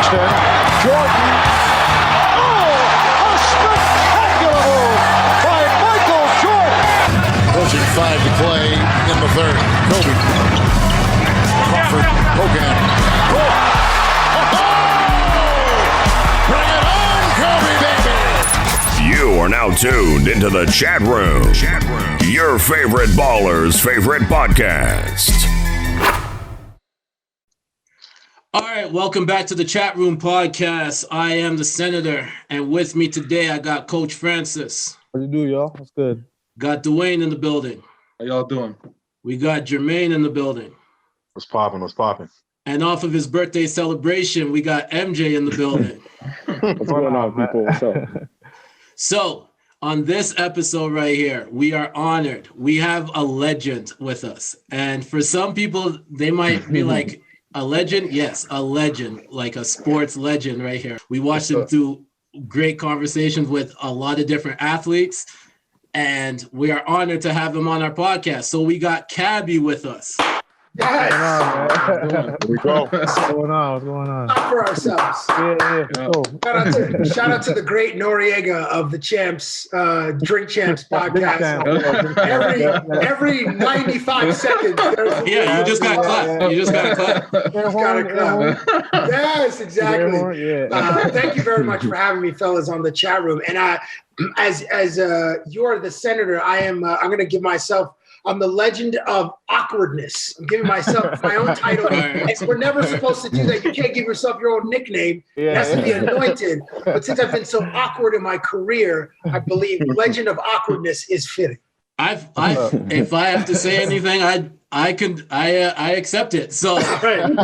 Washington. Jordan. Oh, a spectacular move by Michael Jordan. Pushing 5 to play in the third. Kobe. Crawford. Hogan. Bring it on, Kobe, baby! You are now tuned into the chat room. Your favorite baller's favorite podcast. All right, welcome back to the Chatroom Podcast. I am the Senator, and with me today I got Coach Francis. What you do, y'all? What's good? Got Dewayne in the building. How y'all doing? We got Jermaine in the building. What's popping? And off of his birthday celebration, we got MJ in the building. What's going on, people? What's up? So, on this episode right here, we are honored. We have a legend with us. And for some people, they might be like, a legend? Yes, a legend, like a sports legend right here. We watched him do great conversations with a lot of different athletes, and we are honored to have him on our podcast. So we got Cabbie with us. Yes. Here we go. What's going on? Not for ourselves. Yeah. Shout out to the great Noriega of the Champs, Drink Champs podcast. Every 95 seconds. Yeah, you just got clapped. You just got clapped. Yes, exactly. Thank you very much for having me, fellas, on the chat room. And as you're the senator, I'm going to give myself. I'm the legend of awkwardness. I'm giving myself my own title. We're never supposed to do that. You can't give yourself your own nickname. It has to be anointed. But since I've been so awkward in my career, I believe legend of awkwardness is fitting. If I have to say anything, I accept it. So from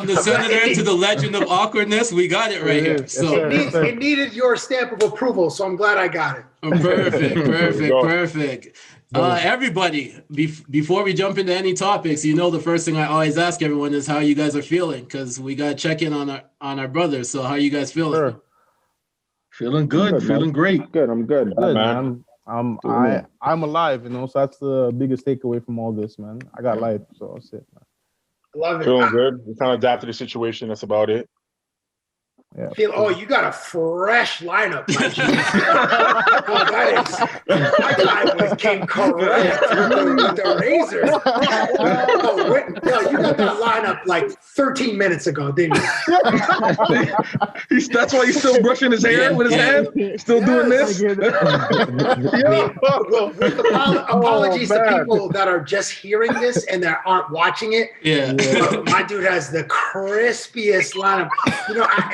the senator to the legend of awkwardness, we got it right here. So it needed your stamp of approval, so I'm glad I got it. Perfect. Everybody, before we jump into any topics, the first thing I always ask everyone is how you guys are feeling, because we got to check in on our brothers. So how you guys feeling? Sure. Feeling good, feeling great. I'm good, man. I'm alive, so that's the biggest takeaway from all this, man. I got life, so that's it, man. Love it. Feeling good. We kind of adapted to the situation. That's about it. Yeah. You got a fresh lineup. That came correct with the razors. You got that lineup like 13 minutes ago, didn't you? That's why he's still brushing his hair with his hand. Still doing this. Apologies to people that are just hearing this and that aren't watching it. Yeah. My dude has the crispiest lineup.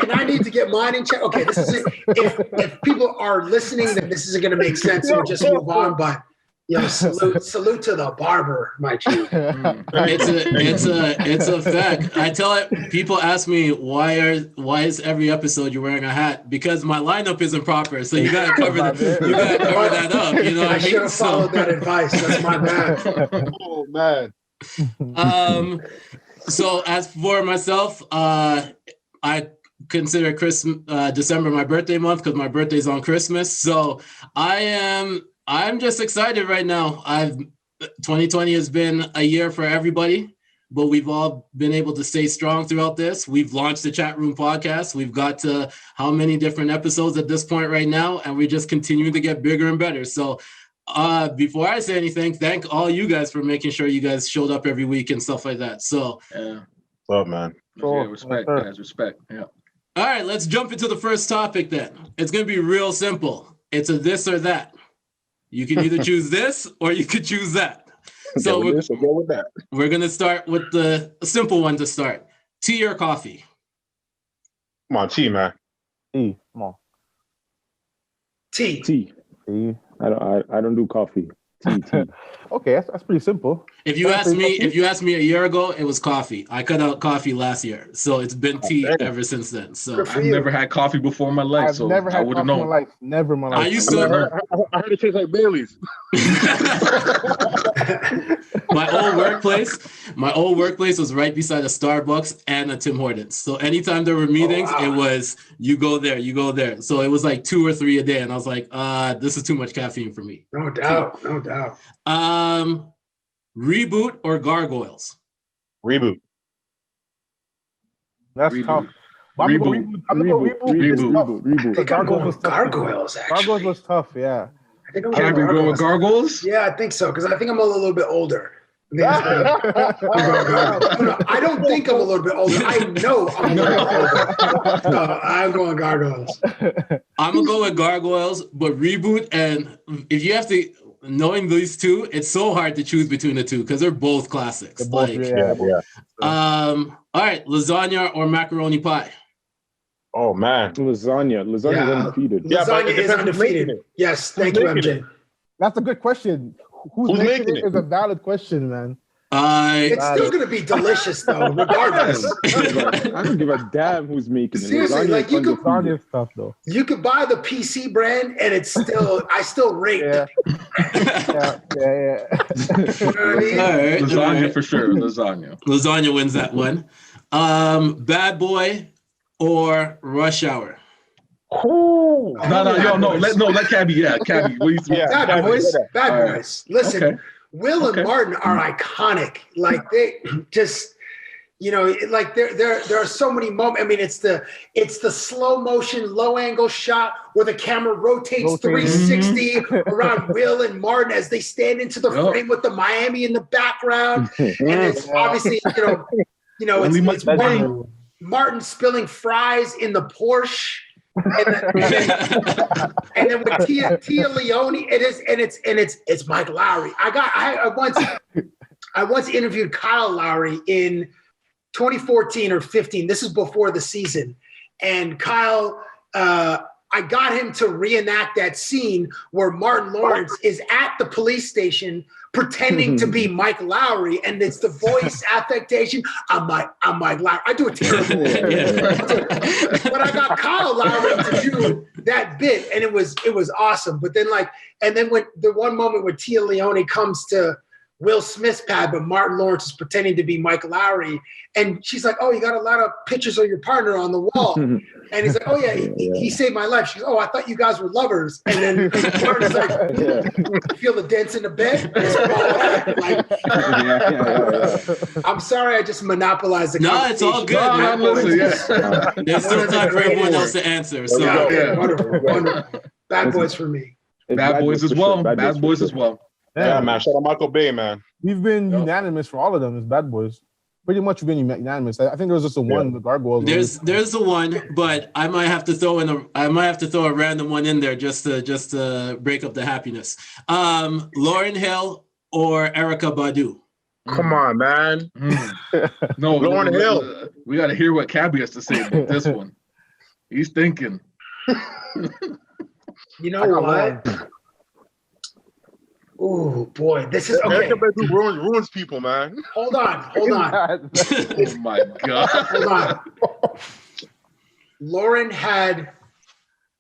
And I need to get mine in check. Okay, this is it. If people are listening, then this isn't going to make sense. So we'll just move on. But salute to the barber, my G. It's a fact. I tell it. People ask me why is every episode you're wearing a hat? Because my lineup isn't proper. So you gotta cover that up. I should have followed that advice. That's my bad. Oh man. So as for myself, I consider December my birthday month because my birthday's on Christmas. So I'm just excited right now. 2020 has been a year for everybody, but we've all been able to stay strong throughout this. We've launched the Chatroom Podcast. We've got to how many different episodes at this point right now, and we just continue to get bigger and better. So before I say anything, thank all you guys for making sure you guys showed up every week and stuff like that. So What's up, man? Yeah, respect, guys. Respect. Yeah. All right, let's jump into the first topic then. It's going to be real simple. It's a this or that. You can either choose this or you could choose that. So we're going to start with the simple one to start. Tea or coffee? Come on, tea, man. Tea, come on. Tea. I don't do coffee. Tea. Okay, that's pretty simple. If you asked me a year ago, it was coffee. I cut out coffee last year, so it's been tea ever since then. So I've never had coffee before in my life, I've never had coffee in my life. Never in my life. I used to. I heard it tastes like Bailey's. My old workplace was right beside a Starbucks and a Tim Hortons. So anytime there were meetings, It was you go there. So it was like 2 or 3 a day, and I was like, this is too much caffeine for me. No doubt. Reboot or Gargoyles? Reboot. That's Reboot. tough. I'm gonna go reboot. Gargoyles, actually. Gargoyles was tough, yeah. I think I'm Can we go with Gargoyles? Yeah, I think so, because I think I'm a little bit older. I don't think I'm a little bit older. I know I'm a little bit older. So I'm going Gargoyles. I'm gonna go with Gargoyles, but reboot. And if you have to, knowing these two, it's so hard to choose between the two because they're both classics. All right, lasagna or macaroni pie? Oh man, lasagna. Lasagna is undefeated. Lasagna is undefeated. Yes, thank you, MJ. That's a good question. Who's making it is a valid question, man. It's still going to be delicious, though, regardless. I don't give a damn who's making it. Seriously, like you could buy the PC brand, and it's still, I still rate. Yeah. You know what I mean? All right, Lasagna for sure. Lasagna. Lasagna wins that one. Bad Boy or Rush Hour? No, let Cabbie. Yeah, Cabbie. What do you think? Bad Boys. Listen. Okay. Will and Martin are iconic. Like they just, like there are so many moments. I mean, it's the slow motion, low angle shot where the camera rotates 360 around Will and Martin as they stand into the frame with the Miami in the background, and it's obviously it's Martin spilling fries in the Porsche. And then with Tia Leone, it's Mike Lowry. I once interviewed Kyle Lowry in 2014 or 15. This is before the season, and Kyle, I got him to reenact that scene where Martin Lawrence is at the police station pretending to be Mike Lowry, and it's the voice affectation. I'm Mike Lowry. I do it terrible, but I got Kyle Lowry to do that bit, and it was awesome. But then when the one moment where Tia Leone comes to Will Smith's pad, but Martin Lawrence is pretending to be Mike Lowry, and she's like, "Oh, you got a lot of pictures of your partner on the wall," and he's like, "Oh yeah, he saved my life." She's, "Oh, I thought you guys were lovers," and then Martin's like, "You feel the dents in the bed?" I'm sorry, I just monopolized the conversation. It's all good. There's still time for everyone else to answer. So wonderful. Bad Boys for me. Bad Boys as well. Bad Boys as well. Yeah, man. Shout out Michael Bay, man. We've been unanimous for all of them. It's Bad Boys. Pretty much we've been unanimous. I think there was just a one. The Gargoyles. There's the one, but I might have to throw a random one in there just to break up the happiness. Lauryn Hill or Erykah Badu? Come on, man. No, Lauryn Hill. We got to hear what Cabbie has to say about this one. He's thinking. You know what? Oh boy, this is okay. ruins people, man. Hold on. Oh my God. Hold on. Lauryn had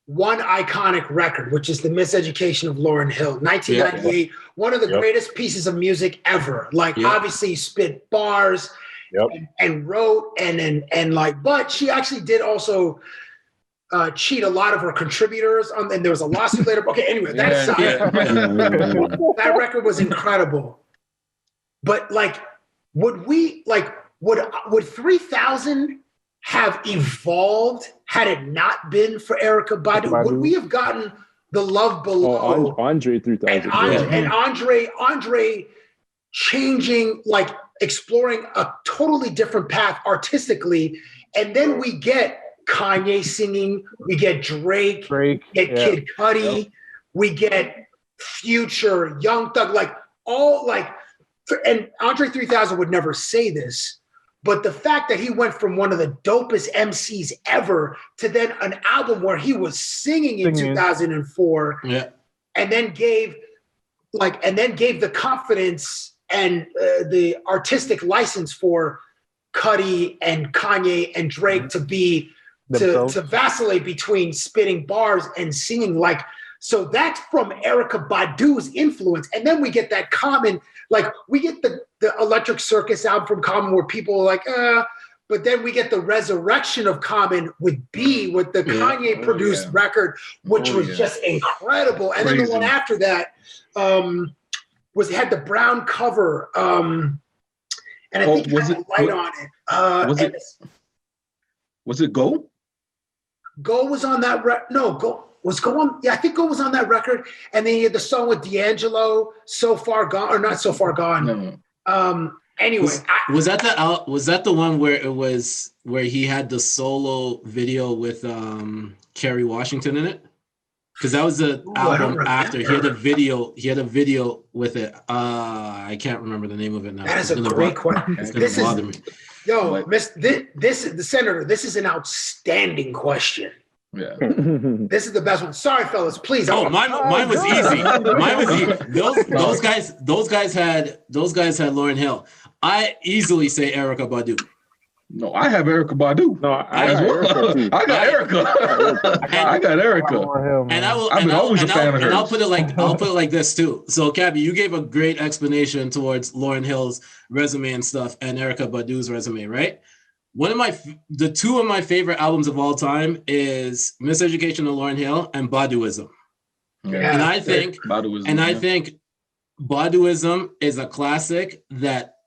one iconic record, which is The Miseducation of Lauryn Hill, 1998. One of the greatest pieces of music ever. Obviously, spit bars and wrote but she actually did also cheat a lot of her contributors and there was a lawsuit later. Okay, anyway, that record was incredible. But would 3000 have evolved had it not been for Erykah Badu? Would we have gotten the Love Below? Andre 3000. And Andre changing, exploring a totally different path artistically, and then we get Kanye singing, we get Drake, get Kid Cudi, we get Future, Young Thug, and Andre 3000 would never say this, but the fact that he went from one of the dopest MCs ever to then an album where he was singing in 2004, and then gave the confidence and the artistic license for Cudi and Kanye and Drake to be to vacillate between spitting bars and singing. So that's from Erykah Badu's influence. And then we get that Common, we get the Electric Circus album from Common where people are but then we get the resurrection of Common with the Kanye produced record, which was just incredible. And then the one after that had the brown cover. And I think it had a light on it. Was it Go? Go was on that Go on. Yeah, I think Go was on that record. And then he had the song with D'Angelo, So Far Gone, or not So Far Gone. No. Anyway, was that the one where he had the solo video with Kerry Washington in it? Because that was the album after. He had a video with it. I can't remember the name of it now. That is a great question. It's gonna bother me. Yo, this is the senator. This is an outstanding question. Yeah. This is the best one. Sorry, fellas. Please. Mine was easy. Mine was easy. Those guys had Lauryn Hill. I easily say Erykah Badu. No, I have Erykah Badu. No, I got Erykah too. I got Erykah. I got Erykah. And I'll put it like this too. So, Cabbie, you gave a great explanation towards Lauryn Hill's resume and stuff, and Erykah Badu's resume, right? The two of my favorite albums of all time is Miseducation of Lauryn Hill and Baduism. Yeah, and I think Baduism is a classic that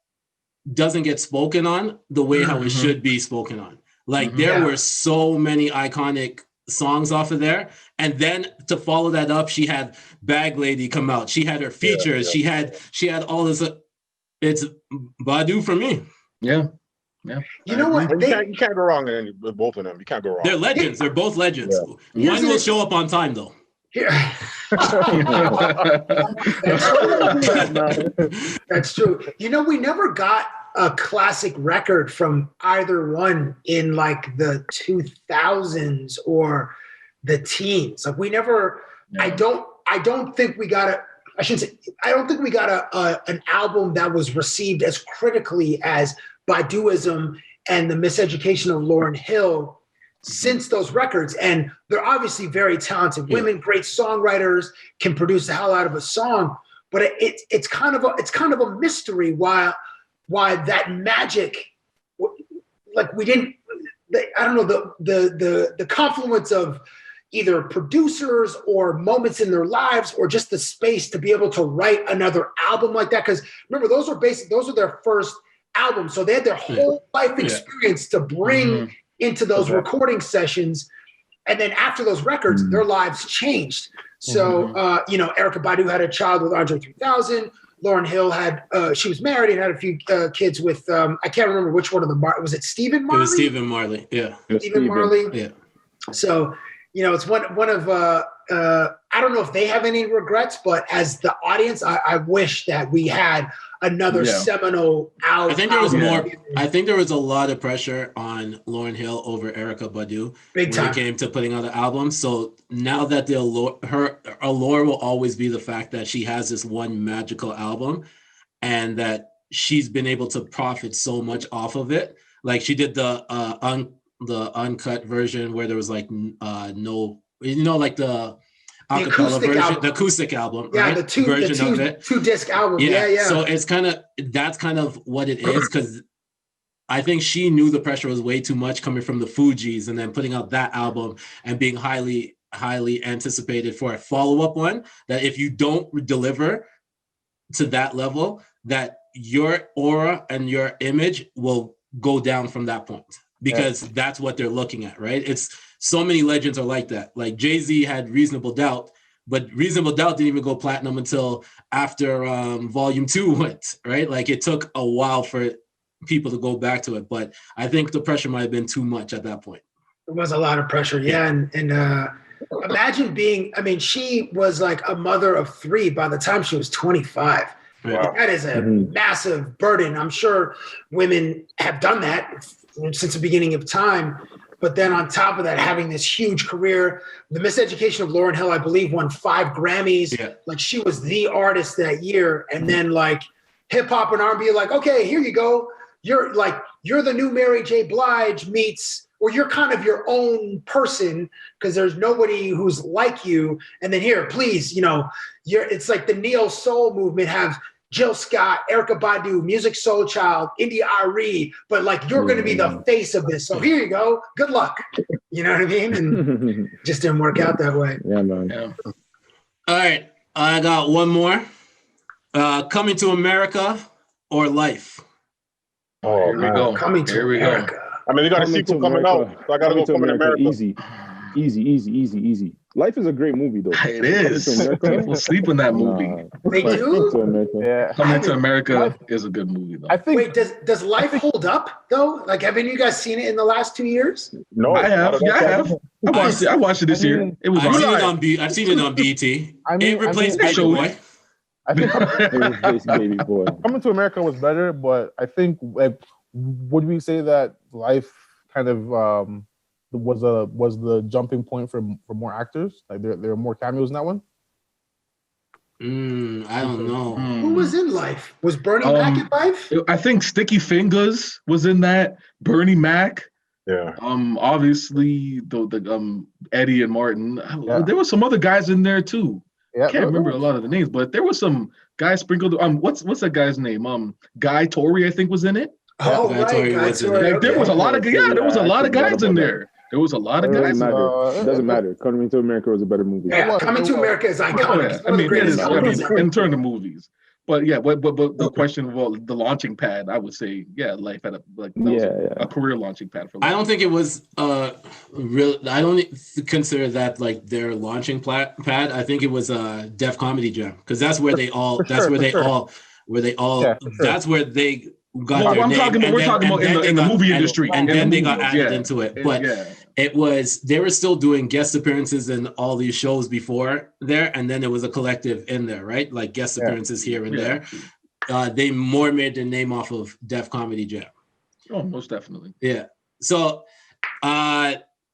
doesn't get spoken on the way how it should be spoken on. Like there were so many iconic songs off of there. And then to follow that up, she had Bag Lady come out. She had her features. She had all this. It's Badu for me. Yeah. You know what? You can't go wrong with both of them. You can't go wrong. They're legends. They're both legends. Yeah. One will show up on time though. Yeah. That's true. You know, we never got a classic record from either one in like the 2000s or the teens. Like we never. I don't think we got an album that was received as critically as Baduism and the Miseducation of Lauryn Hill since those records. And they're obviously very talented women, great songwriters, can produce the hell out of a song. But it's kind of a mystery why that magic, like we didn't. I don't know the confluence of either producers or moments in their lives or just the space to be able to write another album like that. Because remember, those are their first albums, so they had their whole life experience to bring into those recording sessions, and then after those records, their lives changed. So, Erykah Badu had a child with Andre 3000. Lauryn Hill had, she was married and had a few kids with, I can't remember which one of them. Was it Stephen Marley? It was Stephen Marley, yeah. Stephen Marley. Yeah. So, it's one of, I don't know if they have any regrets, but as the audience, I wish that we had another seminal album. I think there was a lot of pressure on Lauryn Hill over Erykah Badu when it came to putting out an album. So now that her allure will always be the fact that she has this one magical album and that she's been able to profit so much off of it. Like she did the uncut version where there was like like the acapella version, album. The acoustic album, right? the two disc album. Yeah. So that's kind of what it is, because I think she knew the pressure was way too much coming from the Fugees and then putting out that album and being highly, highly anticipated for a follow-up one, that if you don't deliver to that level, that your aura and your image will go down from that point, because that's what they're looking at, right? It's so many legends are like that. Like Jay-Z had Reasonable Doubt, but Reasonable Doubt didn't even go platinum until after Volume 2 went, right? Like it took a while for people to go back to it, but I think the pressure might have been too much at that point. There was a lot of pressure, and imagine she was like a mother of 3 by the time she was 25. Wow. That is a massive burden. I'm sure women have done that since the beginning of time. But then on top of that, having this huge career, the Miseducation of Lauryn Hill, I believe, won 5 Grammys. Yeah. Like she was the artist that year. And then like hip hop and R&B, like, okay, here you go. You're the new Mary J. Blige meets, or you're kind of your own person because there's nobody who's like you. And then here, please, it's like the neo soul movement have Jill Scott, Erykah Badu, Music Soul Child, India Arie, but like you're going to be the face of this. So here you go. Good luck. You know what I mean? And just didn't work out that way. Yeah, man. Yeah. All right. I got one more. Coming to America or Life? Oh, here we go. Coming to America. I mean, they got a Coming to sequel coming America. out, so I gotta go Coming to America. Easy. Life is a great movie, though. It is. People sleep in that movie. They do? Yeah. Coming to America is a good movie, though. I think. Wait, does Life hold up though? Like, haven't you guys seen it in the last 2 years? No, I have. Yeah, I have. I watched it this year. It was I've on. seen it on BT. I mean, It replaced I Baby mean, Boy. I think It was Baby Boy. Coming to America was better, but I think like, would we say that Life kind of was the jumping point for more actors? Like there are more cameos in that one. I don't know. Who was in Life? Was Bernie Mac in Life? I think Sticky Fingers was in that. Bernie Mac. Yeah. Obviously the Eddie and Martin. Yeah. There were some other guys in there too. Yeah, I can't remember a lot of the names, but there was some guys sprinkled. What's that guy's name? Guy Torrey, I think, was in it. Oh, Guy right. Torrey Guy was in Torrey, it. Like, there was a lot of there was a lot of guys in there. There was a lot of guys. It doesn't matter. Coming to America was a better movie. Yeah, Coming to America is iconic. It's one of the greatest comedies ever. in terms of movies. But yeah, but the question of the launching pad, I would say, Life had a career launching pad for Life. I don't think it was real. I don't consider that like their launching pad. I think it was Def Comedy Jam, because that's where they all. That's where they all. That's where they got their name. We're talking about in the movie industry, and then they got added into it. But they were still doing guest appearances in all these shows before there, and then there was a collective in there, right? Like guest appearances here and there. They more made their name off of Def Comedy Jam. Oh, most definitely. Yeah. So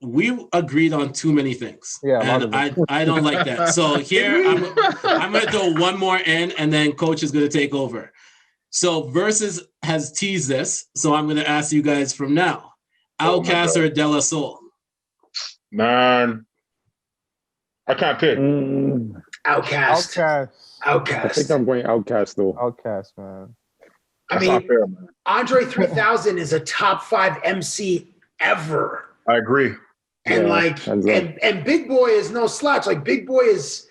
we agreed on too many things. Yeah, and I don't like that. So here I'm gonna throw one more in, and then Coach is gonna take over. So Versus has teased this, so I'm gonna ask you guys from now: Outkast or De La Soul? Man, I can't pick. Outkast. I think I'm going Outkast though. Outkast, man. That's not fair, man. Andre 3000 is a top 5 MC ever. I agree. And and Big Boy is no slouch. Like Big Boy is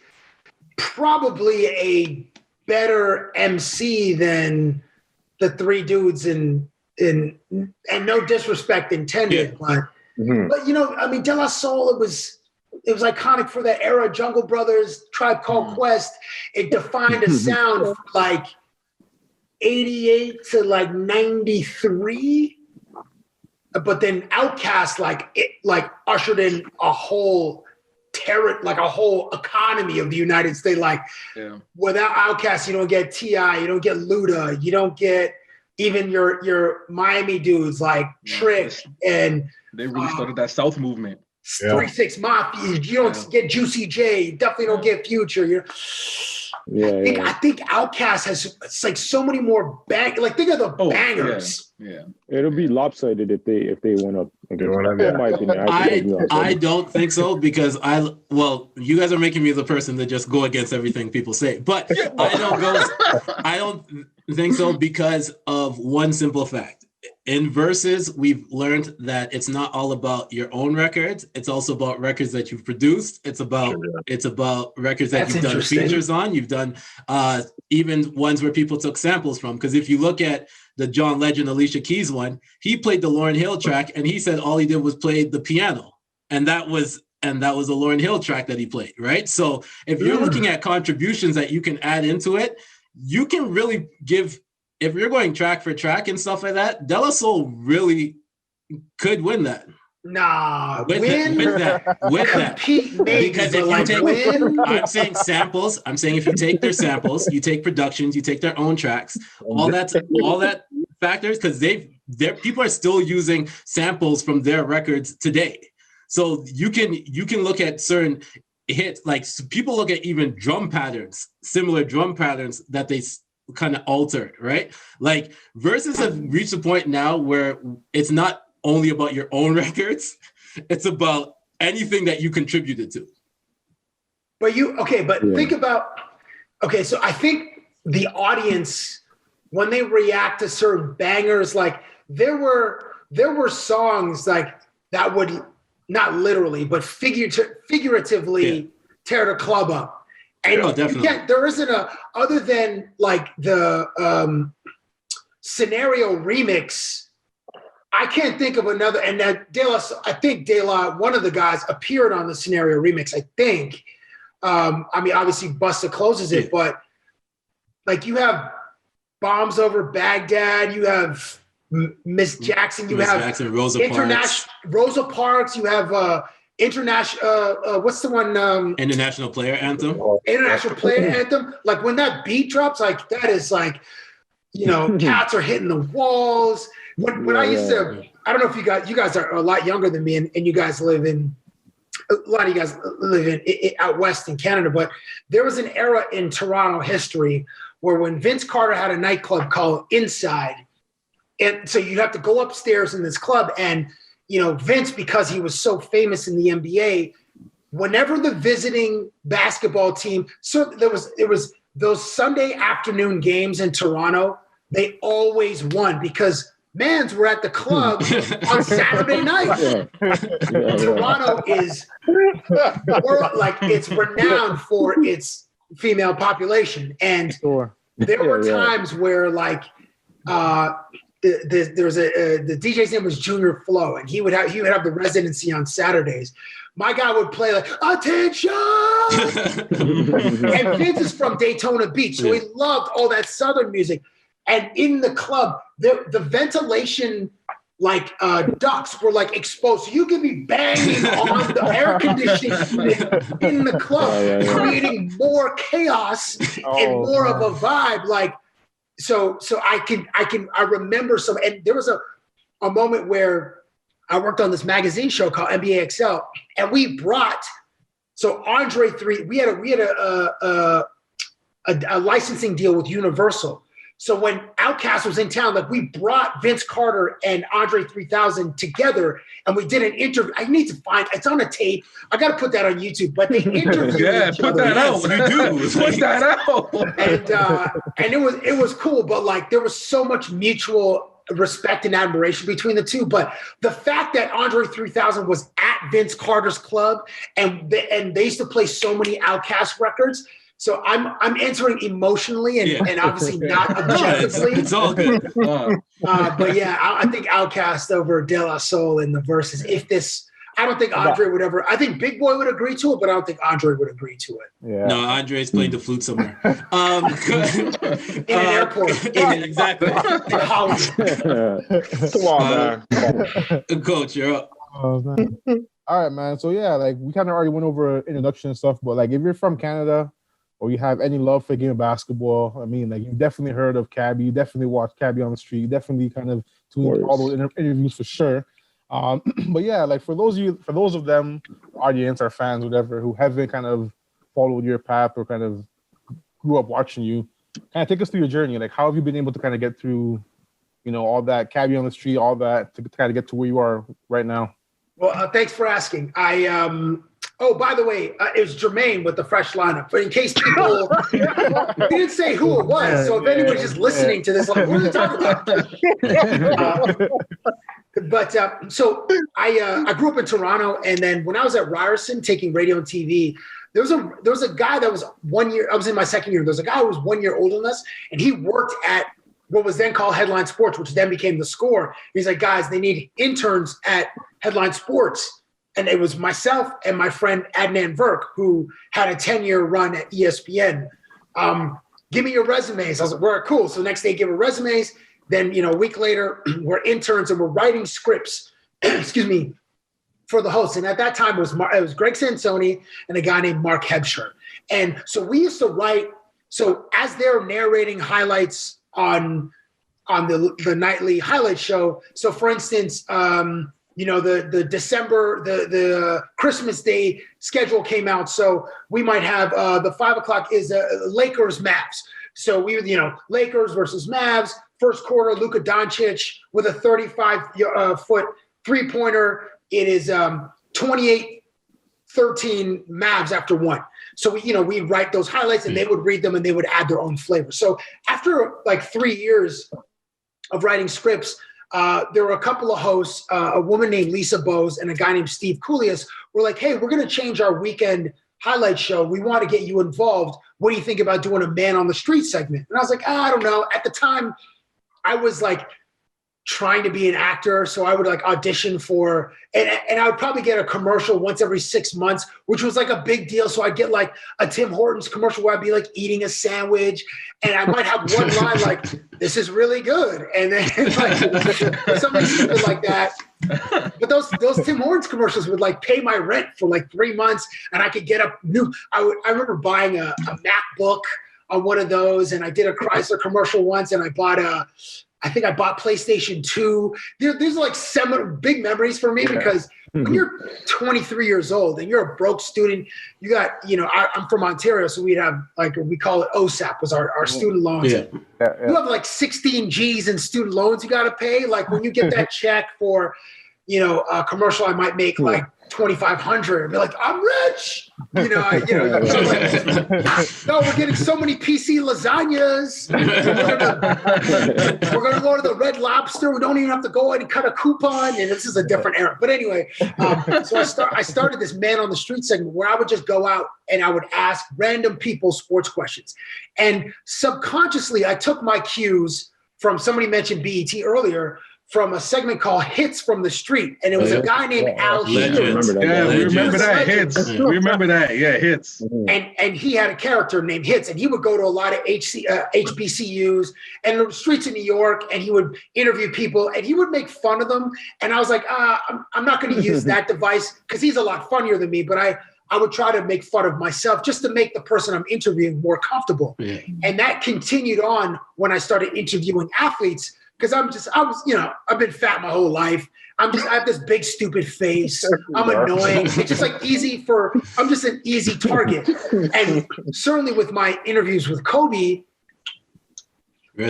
probably a better MC than the three dudes in and no disrespect intended, but I mean, De La Soul, it was iconic for that era. Jungle Brothers, Tribe Called Quest. It defined a sound from like 88 to like 93. But then Outkast ushered in a whole a whole economy of the United States. Like without Outkast, you don't get T.I., you don't get Luda, you don't get even your Miami dudes like Trick, and they really started that South movement. 3-6 Mafia. You don't get Juicy J. You definitely don't get Future. I think Outkast has like so many more think of the bangers. Yeah, it'll be lopsided if they went up. In my opinion, I don't think so, because you guys are making me the person to just go against everything people say, but I don't think so because of one simple fact. In Versus, we've learned that it's not all about your own records. It's also about records that you've produced. It's about records that you've done features on. You've done even ones where people took samples from. Because if you look at the John Legend, Alicia Keys one, he played the Lauryn Hill track, and he said all he did was play the piano, and that was a Lauryn Hill track that he played, right? So if you're looking at contributions that you can add into it, you can really give. If you're going track for track and stuff like that, De La Soul really could win that. Nah, with that. Because if you take, I'm saying samples. I'm saying if you take their samples, you take productions, you take their own tracks, all that factors, because people are still using samples from their records today. So you can look at certain hits, like people look at even drum patterns, similar drum patterns that they kind of altered, right? Like Versus have reached a point now where it's not only about your own records, it's about anything that you contributed to. But think about, so I think the audience, when they react to certain bangers, like there were songs like that would not literally, but figuratively tear the club up. And there isn't other than like the Scenario remix I can't think of another. And that I think De La, one of the guys, appeared on the Scenario remix, I think. I mean, obviously Busta closes it, but like you have Bombs Over Baghdad, you have Miss Jackson, you have Jackson, Rosa Parks, you have international what's the one International Player Anthem. International Player Anthem. Like when that beat drops, like that is like, you know, cats are hitting the walls. When I used to, I don't know if you guys are a lot younger than me, and you guys live in, a lot of you guys live in out west in Canada, but there was an era in Toronto history where when Vince Carter had a nightclub called Inside, and so you'd have to go upstairs in this club, and you know, Vince, because he was so famous in the NBA, whenever the visiting basketball team, so it was those Sunday afternoon games in Toronto, they always won because mans were at the club on Saturday night. Toronto is like, it's renowned for its female population, and there were times where like there was the DJ's name was Junior Flow, and he would have the residency on Saturdays. My guy would play like attention, and Vince is from Daytona Beach, so he loved all that Southern music. And in the club, the ventilation like ducts were like exposed, so you could be banging on the air conditioning in the club, creating more chaos and more of a vibe. Like, so I remember some, and there was a moment where I worked on this magazine show called NBA XL, and we brought Andre 3. We had a licensing deal with Universal. So when Outkast was in town, like we brought Vince Carter and Andre 3000 together, and we did an interview. I need to find it's on a tape. I got to put that on YouTube. But they interviewed each other. That out. You do put that out. And it was cool. But like there was so much mutual respect and admiration between the two. But the fact that Andre 3000 was at Vince Carter's club, and they used to play so many Outkast records. So I'm answering emotionally and obviously not objectively. It's all good. But yeah, I think Outkast over De La Soul in the verses. I don't think Andre would ever. I think Big Boy would agree to it, but I don't think Andre would agree to it. Yeah. No, Andre's playing the flute somewhere. In an airport. Exactly. In Hollywood. Come on, man. Coach, you're up. Oh, man. All right, man. So yeah, like we kind of already went over introduction and stuff, but like if you're from Canada, or you have any love for the game of basketball, I mean, like you've definitely heard of Cabbie. You definitely watched Cabbie on the street. You definitely kind of tuned into all those interviews for sure. But yeah, like for those of them, audience or fans, whatever, who haven't kind of followed your path or kind of grew up watching you, kind of take us through your journey. Like, how have you been able to kind of get through, you know, all that Cabbie on the street, all that to kind of get to where you are right now? Well, thanks for asking. Oh, by the way, it was Jermaine with the fresh lineup. But in case people didn't say who it was, so if anyone's just listening to this, like, what are they talking about? So I grew up in Toronto, and then when I was at Ryerson taking radio and TV, there was a guy that was 1 year. I was in my second year. There was a guy who was 1 year older than us, and he worked at what was then called Headline Sports, which then became The Score. He's like, guys, they need interns at Headline Sports. And it was myself and my friend Adnan Verk, who had a 10-year run at ESPN. Give me your resumes. I was like, we're cool. So the next day, give her resumes. Then, you know, a week later, we're interns and we're writing scripts, excuse me, for the hosts. And at that time, it was Greg Sansoni and a guy named Mark Hebscher. And so we used to write. So as they're narrating highlights on the nightly highlight show. So for instance, you know, the December, the Christmas Day schedule came out. So we might have the 5 o'clock is Lakers Mavs. So we would, you know, Lakers versus Mavs, first quarter, Luka Doncic with a 35-foot three-pointer. It is 28-13 Mavs after one. So we write those highlights and they would read them and they would add their own flavor. So after like 3 years of writing scripts, there were a couple of hosts, a woman named Lisa Bose and a guy named Steve Koulias were like, hey, we're going to change our weekend highlight show. We want to get you involved. What do you think about doing a man on the street segment? And I was like, I don't know. At the time, I was like trying to be an actor. So I would like audition for, and I would probably get a commercial once every 6 months, which was like a big deal. So I'd get like a Tim Hortons commercial where I'd be like eating a sandwich and I might have one line like, this is really good. And then like something stupid like that. But those Tim Hortons commercials would like pay my rent for like 3 months and I could get a new, I remember buying a MacBook on one of those, and I did a Chrysler commercial once, and I bought PlayStation 2. There's like seven big memories for me because when you're 23 years old and you're a broke student, you got, I'm from Ontario, so we'd have like, we call it OSAP, was our student loans. Yeah. You have like 16 G's in student loans you got to pay. Like when you get that check for, a commercial, I might make like $2,500 and be like, I'm rich. So like, no, we're getting so many PC lasagnas. We're gonna go to the Red Lobster. We don't even have to go in and cut a coupon. And this is a different era. But anyway, so I started this man on the street segment where I would just go out and I would ask random people sports questions. And subconsciously, I took my cues from somebody mentioned BET earlier, from a segment called Hits from the Street. And it was a guy named Al Sheeran. We remember that. Hits. We remember that. Yeah, Hits. And he had a character named Hits, and he would go to a lot of HBCUs and the streets in New York, and he would interview people, and he would make fun of them. And I was like, I'm not going to use that device because he's a lot funnier than me, but I would try to make fun of myself just to make the person I'm interviewing more comfortable. Yeah. And that continued on when I started interviewing athletes. Because I've been fat my whole life. I have this big stupid face. I'm annoying. It's just like I'm just an easy target. And certainly with my interviews with Kobe, I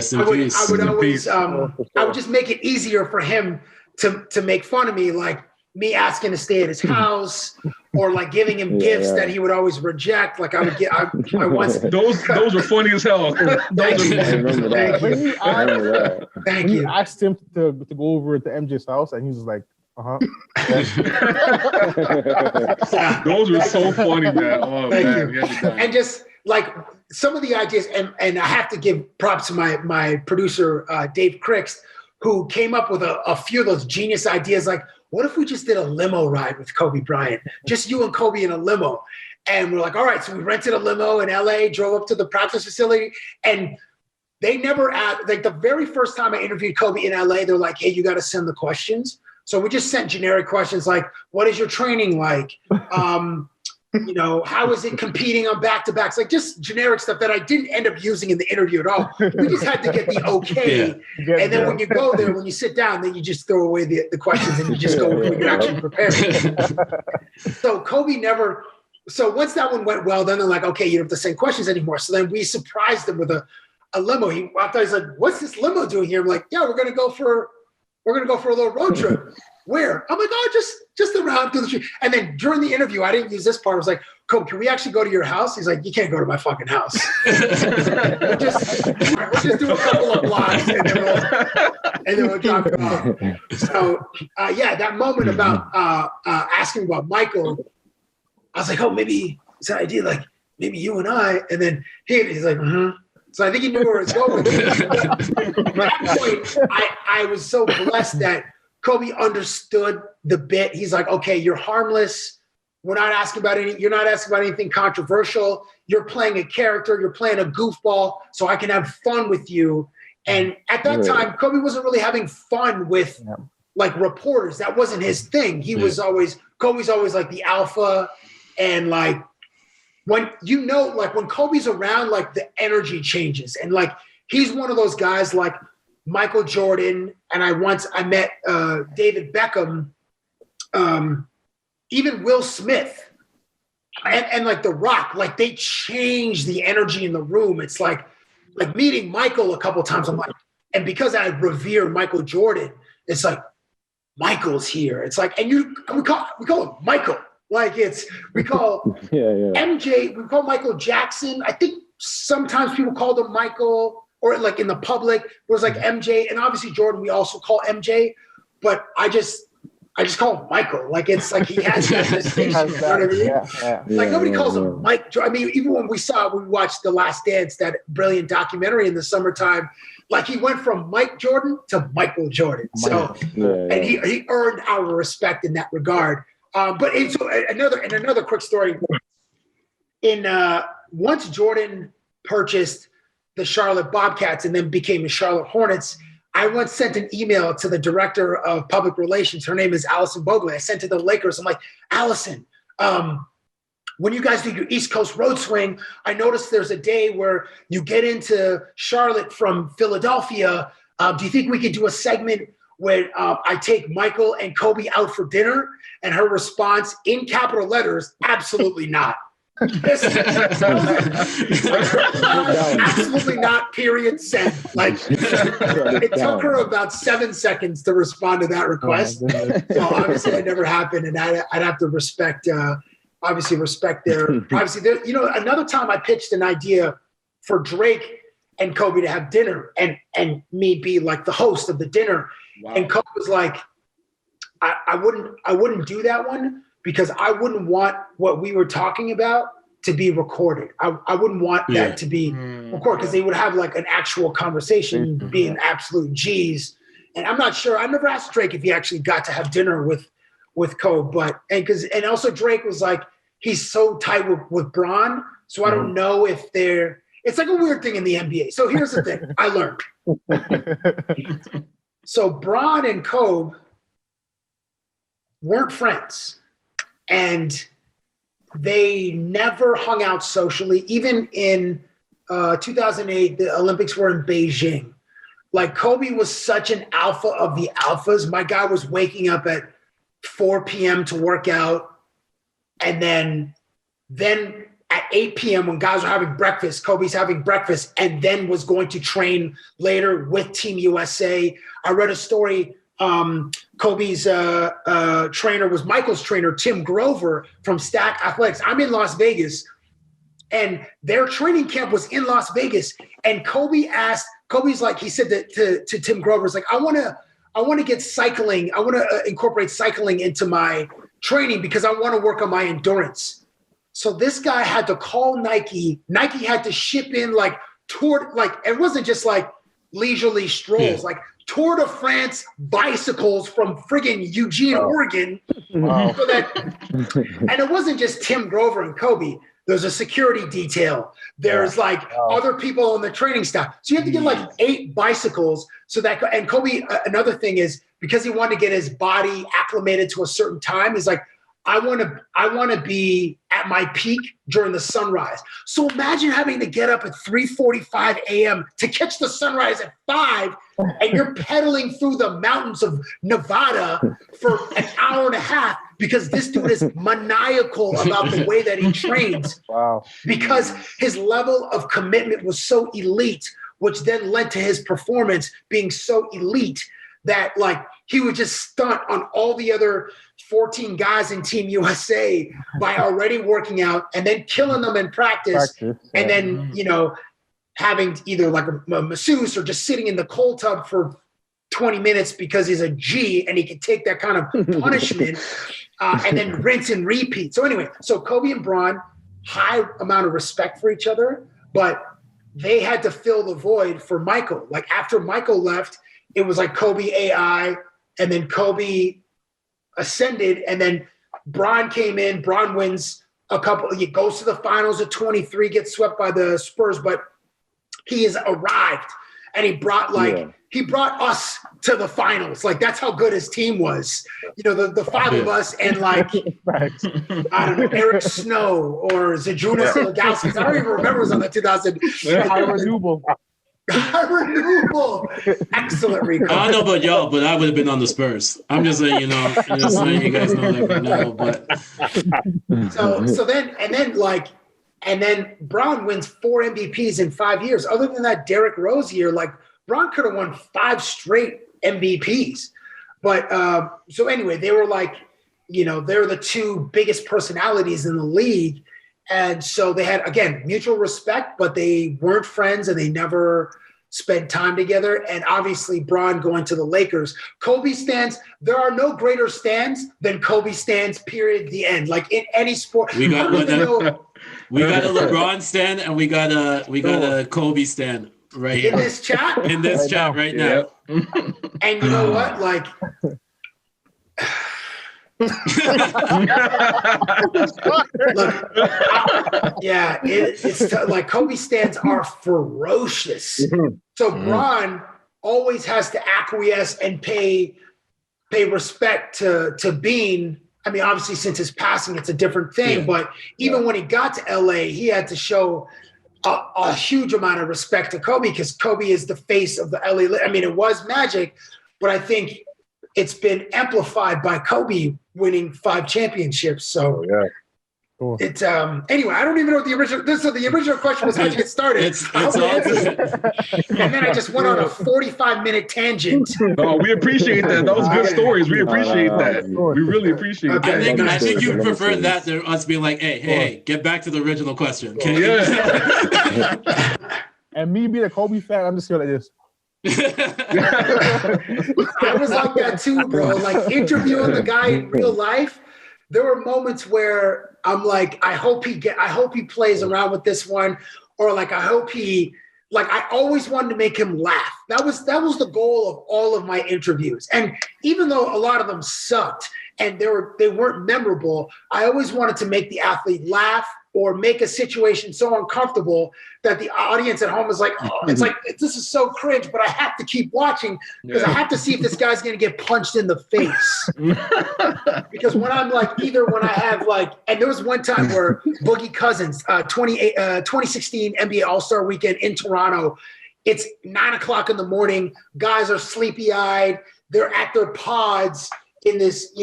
would just make it easier for him to make fun of me, like me asking to stay at his house or like giving him gifts that he would always reject. Like I would get, I once. Those were funny as hell. Thank you. I asked him to go over to MJ's house, and he was like, Those were so funny, man. Oh, man. And just like some of the ideas, and I have to give props to my producer, Dave Crix, who came up with a few of those genius ideas, like, what if we just did a limo ride with Kobe Bryant? Just you and Kobe in a limo. And we're like, all right, so we rented a limo in LA, drove up to the practice facility, and they never asked, like the very first time I interviewed Kobe in LA, they're like, hey, you got to send the questions. So we just sent generic questions like, what is your training like? How is it competing on back-to-backs? Like just generic stuff that I didn't end up using in the interview at all. We just had to get the okay. Yeah. And then when you go there, when you sit down, then you just throw away the questions and you just go when you're actually prepared. So Kobe never, so once that one went well, then they're like, okay, you don't have to send questions anymore. So then we surprised him with a limo. He walked out, he's like, what's this limo doing here? I'm like, yeah, we're gonna go for a little road trip. Where? I'm like, oh, just around through the street. And then during the interview, I didn't use this part. I was like, Kobe, can we actually go to your house? He's like, you can't go to my fucking house. we'll just do a couple of blocks and then we'll drop it off. So that moment about asking about Michael, I was like, oh, maybe it's an idea, like maybe you and I. And then he's like, So I think he knew where it was going. At that point, I was so blessed that Kobe understood the bit. He's like, okay, you're harmless. You're not asking about anything controversial. You're playing a character. You're playing a goofball, so I can have fun with you. And at that time, Kobe wasn't really having fun with like reporters. That wasn't his thing. Kobe's always like the alpha, and like when when Kobe's around, like the energy changes, and like he's one of those guys like Michael Jordan, and I met David Beckham, even Will Smith, and like The Rock, like they change the energy in the room. It's like meeting Michael a couple times. I'm like, and because I revere Michael Jordan, it's like Michael's here. It's like, and we call him Michael. Like we call MJ, we call Michael Jackson. I think sometimes people called him Michael. Or like in the public, it was like MJ, and obviously Jordan we also call MJ, but I just call him Michael. Like it's like he has that distinction. You know what I mean? Like nobody calls him Mike. I mean, even when we watched The Last Dance, that brilliant documentary in the summertime, Like he went from Mike Jordan to Michael Jordan. So, and he earned our respect in that regard. But another quick story. Once Jordan purchased the Charlotte Bobcats and then became the Charlotte Hornets, I once sent an email to the director of public relations. Her name is Allison Bogley. I sent it to the Lakers. I'm like, Allison, when you guys do your East Coast road swing, I noticed there's a day where you get into Charlotte from Philadelphia. Do you think we could do a segment where I take Michael and Kobe out for dinner? And her response in capital letters, absolutely not. Absolutely not, period, send. Like, it took her about 7 seconds to respond to that request. So obviously it never happened, and I'd have to respect their privacy. Another time I pitched an idea for Drake and Kobe to have dinner and me be like the host of the dinner. Wow. And Kobe was like, I wouldn't do that one because I wouldn't want what we were talking about to be recorded. I wouldn't want that to be recorded because they would have like an actual conversation, being absolute G's. And I'm not sure. I never asked Drake if he actually got to have dinner with Kobe, and also Drake was like, he's so tight with Bron, so I don't know if it's like a weird thing in the NBA. So here's the thing I learned. So Bron and Kobe weren't friends, and they never hung out socially. Even in 2008, the Olympics were in Beijing. Like, Kobe was such an alpha of the alphas. My guy was waking up at 4 p.m. to work out, and then at 8 p.m. when guys were having breakfast, Kobe's having breakfast, and then was going to train later with Team USA. I read a story. Kobe's trainer was Michael's trainer, Tim Grover from Stack Athletics. I'm in Las Vegas, and their training camp was in Las Vegas. And Kobe's like, he said to Tim Grover's like, I want to get cycling. I want to incorporate cycling into my training because I want to work on my endurance. So this guy had to call Nike. Nike had to ship in it wasn't just like leisurely strolls, like Tour de France bicycles from friggin' Eugene, Oregon. Wow. And it wasn't just Tim Grover and Kobe. There's a security detail. There's other people on the training staff. So you have to get like 8 bicycles and Kobe, another thing is, because he wanted to get his body acclimated to a certain time, he's like, I want to be at my peak during the sunrise. So imagine having to get up at 3:45 a.m. to catch the sunrise at 5, and you're pedaling through the mountains of Nevada for an hour and a half because this dude is maniacal about the way that he trains. Wow. Because his level of commitment was so elite, which then led to his performance being so elite that he would just stunt on all the other 14 guys in Team USA by already working out and then killing them in practice. And then, having either like a masseuse or just sitting in the cold tub for 20 minutes because he's a G and he can take that kind of punishment and then rinse and repeat. So anyway, Kobe and Bron, high amount of respect for each other, but they had to fill the void for Michael. Like, after Michael left, it was like Kobe AI, and then Kobe ascended, and then Bron came in. Bron wins a couple. He goes to the finals at 23, gets swept by the Spurs, but he has arrived, and he brought us to the finals. Like, that's how good his team was. The 5 of us and I don't know, Eric Snow or Zydrunas Ilgauskas. I don't even remember who was on the 2000. Renewable. Excellent recall. I don't know about y'all, but I would have been on the Spurs. I'm just saying, you you guys know that right now. But and then Bron wins 4 MVPs in 5 years. Other than that Derrick Rose year, Bron could have won 5 straight MVPs. But so anyway, they were they're the 2 biggest personalities in the league. And so they had, again, mutual respect, but they weren't friends and they never spent time together. And obviously, Bron going to the Lakers. Kobe stands, there are no greater stands than Kobe stands, period, the end. Like, in any sport. We got a LeBron stand and we got a Kobe stand. right here in this chat. In this chat right now. And you know what? Like, look, it's like Kobe stands are ferocious. So Bron always has to acquiesce and pay respect to Bean. I mean, obviously, since his passing, it's a different thing. But even when he got to LA, he had to show a huge amount of respect to Kobe because Kobe is the face of the LA. I mean, it was Magic, but I think it's been amplified by Kobe winning 5 championships. So it's anyway, I don't even know what the original question was how to get started. And then I just went on a 45-minute tangent. Oh, we appreciate that. That was good stories. We appreciate that. We really appreciate that. I think you prefer that to us being like, hey, get back to the original question. Okay? Yeah. And me being a Kobe fan, I'm just going like this. I was like that too, bro. Like interviewing the guy in real life, there were moments where I'm like, I hope he plays around with this one, or like I always wanted to make him laugh. That was the goal of all of my interviews. And even though a lot of them sucked and they weren't memorable, I always wanted to make the athlete laugh or make a situation so uncomfortable that the audience at home is like, oh, it's like, this is so cringe, but I have to keep watching because I have to see if this guy's going to get punched in the face. Because when I'm like, when I have like, and there was one time where Boogie Cousins, 2016 NBA All-Star Weekend in Toronto, it's 9:00 in the morning. Guys are sleepy-eyed. They're at their pods in this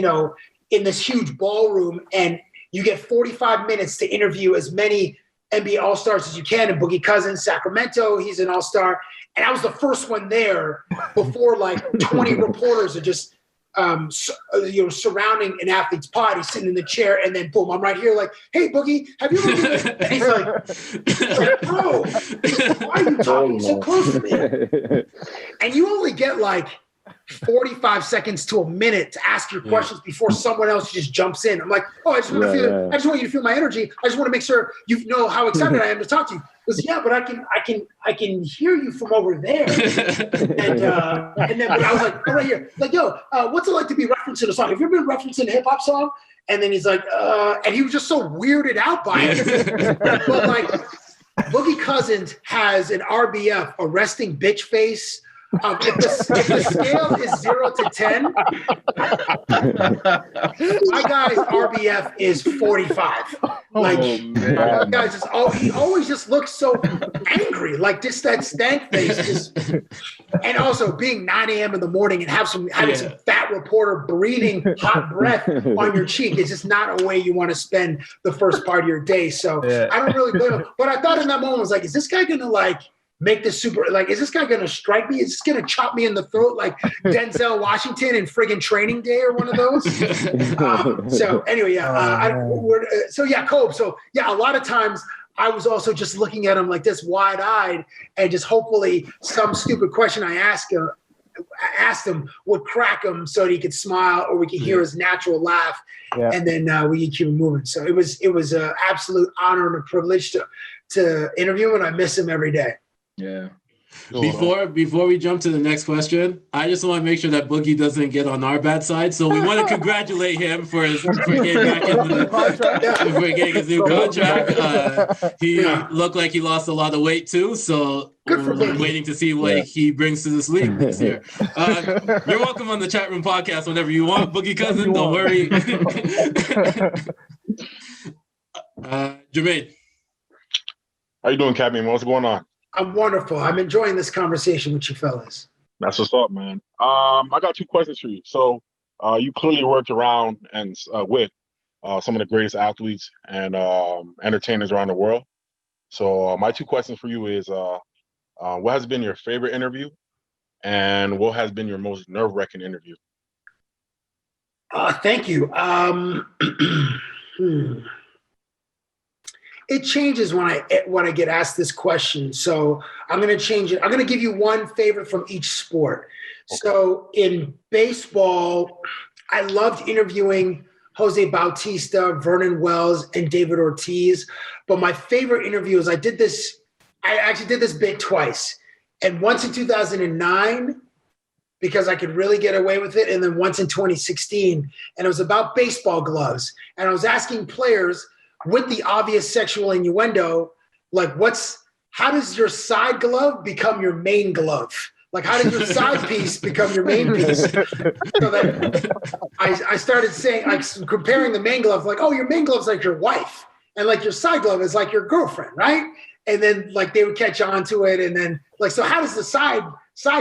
huge ballroom, and you get 45 minutes to interview as many NBA All-Stars as you can. And Boogie Cousins, Sacramento, he's an All-Star. And I was the first one there before like 20 reporters are just surrounding an athlete's pod. He's sitting in the chair, and then boom, I'm right here like, hey, Boogie, have you ever been? And he's like, bro, why are you talking so close to me? And you only get like 45 seconds to a minute to ask your questions before someone else just jumps in. I'm like, oh, I just want you to feel my energy. I just want to make sure you know how excited I am to talk to you. Because but I can hear you from over there. And then but I was like, oh, right here. Like, yo, what's it like to be referencing a song? Have you ever been referencing a hip hop song? And then he's like, and he was just so weirded out by it. But like Boogie Cousins has an RBF, a resting bitch face. If the scale is 0 to 10, my guy's RBF is 45. Like, my guy's he always just looks so angry, like just that stank face. And also being 9 a.m. in the morning and having some fat reporter breathing hot breath on your cheek is just not a way you want to spend the first part of your day. So I don't really blame him. But I thought in that moment, I was like, is this guy going to like make this super, like, is this guy going to strike me? Is this going to chop me in the throat like Denzel Washington in friggin' Training Day or one of those? So anyway, Kobe. So a lot of times I was also just looking at him like this wide-eyed and just hopefully some stupid question I asked him would crack him so that he could smile or we could hear his natural laugh. Yeah. And then we could keep moving. So it was an absolute honor and a privilege to interview him, and I miss him every day. Yeah. Before we jump to the next question, I just want to make sure that Boogie doesn't get on our bad side. So we want to congratulate him for getting back into for getting his new contract. He looked like he lost a lot of weight too. So we're waiting to see what he brings to this league this year. You're welcome on the Chatroom Podcast whenever you want, Boogie Cousin. Don't worry. Jermaine. How you doing, Cabbie? What's going on? I'm wonderful. I'm enjoying this conversation with you fellas. That's what's up, man. I got 2 questions for you. So you clearly worked around and with some of the greatest athletes and entertainers around the world. So my 2 questions for you is what has been your favorite interview and what has been your most nerve-wracking interview? Thank you. It changes when I get asked this question. So I'm going to change it. I'm going to give you one favorite from each sport. Okay. So in baseball, I loved interviewing Jose Bautista, Vernon Wells, and David Ortiz. But my favorite interview is I actually did this bit twice. and once in 2009 because I could really get away with it, and then once in 2016, and it was about baseball gloves. And I was asking players with the obvious sexual innuendo, like, how does your side glove become your main glove? Like, how did your side piece become your main piece? So that I started saying, like, comparing the main glove, like, oh, your main glove's like your wife, and like your side glove is like your girlfriend, right? And then like they would catch on to it, and then like, so how does the side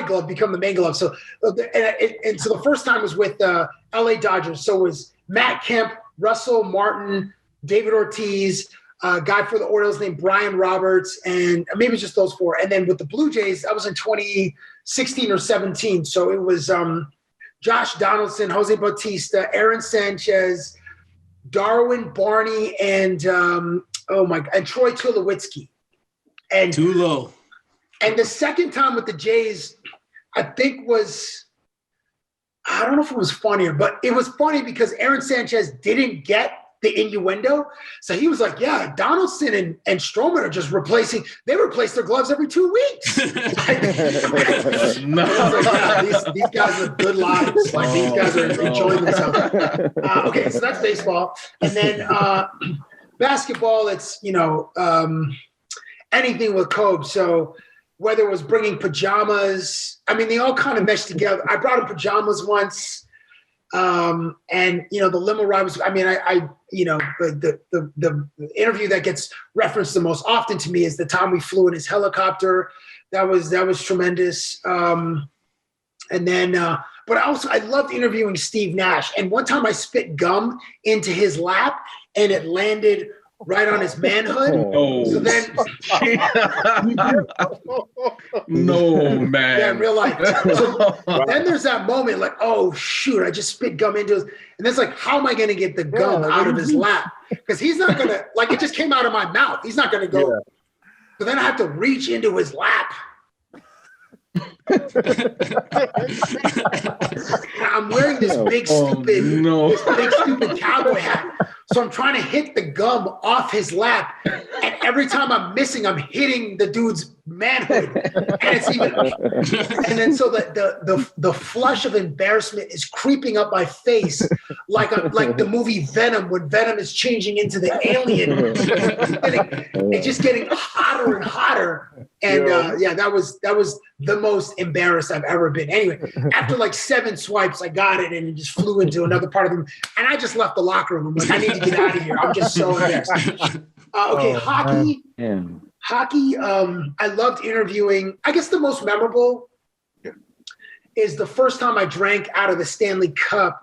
glove become the main glove? So and so the first time was with LA Dodgers. So it was Matt Kemp, Russell Martin, David Ortiz, a guy for the Orioles named Brian Roberts, and maybe just those four. And then with the Blue Jays, that was in 2016 or 17. So it was Josh Donaldson, Jose Bautista, Aaron Sanchez, Darwin Barney, and Troy Tulowitzki. And Tulo. And the second time with the Jays, I think I don't know if it was funnier, but it was funny because Aaron Sanchez didn't get the innuendo. So he was like, yeah, Donaldson and Stroman are just they replace their gloves every 2 weeks. No. I was like, yeah, these guys are good lives. Like, these guys are enjoying themselves. Okay, so that's baseball. And then basketball, it's, anything with Kobe. So whether it was bringing pajamas, I mean, they all kind of meshed together. I brought him pajamas once. And the limo ride was, I mean, the interview that gets referenced the most often to me is the time we flew in his helicopter. That was tremendous. And then, but I loved interviewing Steve Nash. And one time I spit gum into his lap and it landed right on his manhood. Oh. So then, no, man. Yeah, in real life. So then there's that moment like, oh shoot, I just spit gum into his, and it's like, how am I going to get the gum out of his lap? Because he's not going to, like, it just came out of my mouth. He's not going to go. Yeah. So then I have to reach into his lap. I'm wearing this big stupid cowboy hat. So I'm trying to hit the gum off his lap, and every time I'm missing, I'm hitting the dude's manhood, and it's even. And then so the flush of embarrassment is creeping up my face, like the movie Venom, when Venom is changing into the alien. It's just getting hotter and hotter, and that was the most embarrassed I've ever been. Anyway, after like 7 swipes, I got it, and it just flew into another part of him, and I just left the locker room. I'm like, I need to get out of here. I'm just so embarrassed. Hockey. Yeah. Hockey. I loved interviewing. I guess the most memorable is the first time I drank out of the Stanley Cup.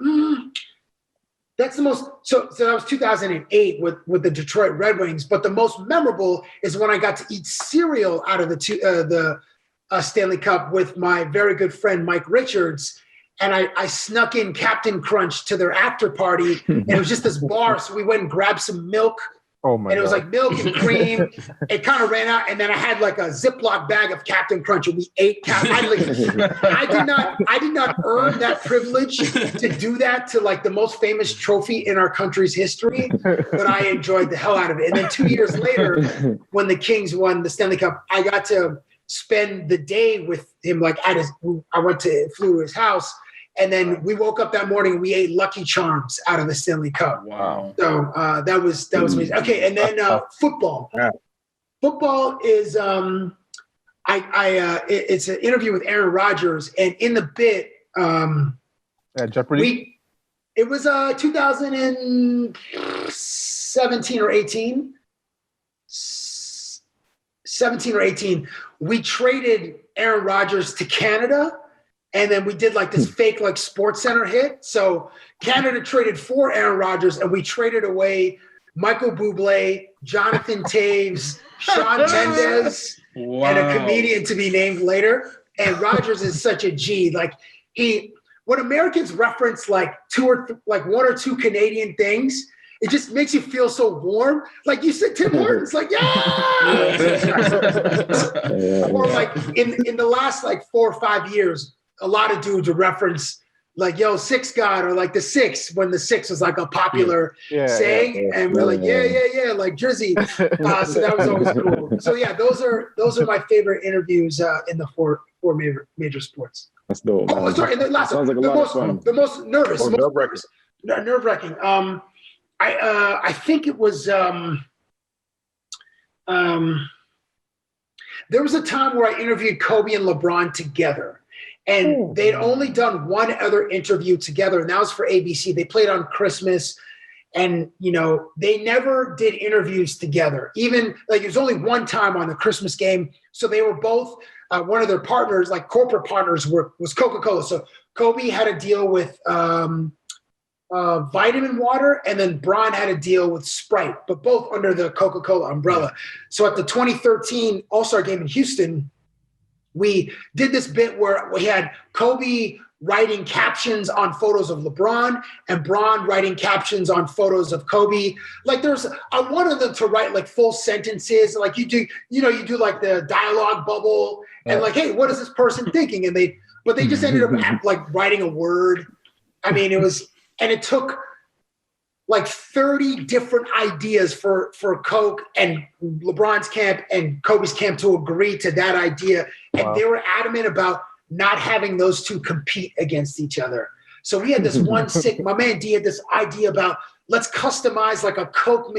That's the most. So that was 2008 with the Detroit Red Wings. But the most memorable is when I got to eat cereal out of the Stanley Cup with my very good friend Mike Richards. And I snuck in Captain Crunch to their after party, and it was just this bar. So we went and grabbed some milk. Oh my! And it was like milk and cream. It kind of ran out, and then I had like a Ziploc bag of Captain Crunch, and we ate. I did not earn that privilege to do that to like the most famous trophy in our country's history, but I enjoyed the hell out of it. And then 2 years later, when the Kings won the Stanley Cup, I got to spend the day with him. Like flew to his house. And then we woke up that morning and we ate Lucky Charms out of the Stanley Cup. Wow. So that was amazing. Okay, and then football. Yeah. Football is it's an interview with Aaron Rodgers, and in the bit Jeopardy. It was 2017 or 18. 17 or 18. We traded Aaron Rodgers to Canada. And then we did like this fake like Sports Center hit. So Canada traded for Aaron Rodgers, and we traded away Michael Bublé, Jonathan Taves, Shawn Mendes, and a comedian to be named later. And Rodgers is such a G. Like when Americans reference like one or two Canadian things, it just makes you feel so warm. Like you said, Tim Hortons, like, yeah. Or like in the last like 4 or 5 years, a lot of dudes would reference like, yo, Six God, or like the Six, when the Six was like a popular saying. And we're like, yeah, like Drizzy. So that was always cool. So yeah, those are my favorite interviews in the four major sports. That's dope. Oh, sorry, and the last one, the most nervous. Nerve-wracking. I think it was there was a time where I interviewed Kobe and LeBron together, and they'd only done one other interview together, and that was for ABC. They played on Christmas, and they never did interviews together. Even like it was only one time on the Christmas game, so they were both one of their partners, like corporate partners, was Coca-Cola. So Kobe had a deal with vitamin water, and then Bron had a deal with Sprite, but both under the Coca-Cola umbrella. So at the 2013 All-Star game in Houston, we did this bit where we had Kobe writing captions on photos of LeBron and Bron writing captions on photos of Kobe. Like I wanted them to write like full sentences, like you do like the dialogue bubble and like, hey, what is this person thinking? But they just ended up like writing a word. I mean, it took like 30 different ideas for Coke and LeBron's camp and Kobe's camp to agree to that idea. And they were adamant about not having those two compete against each other. So we had this my man D had this idea about, let's customize like a Coke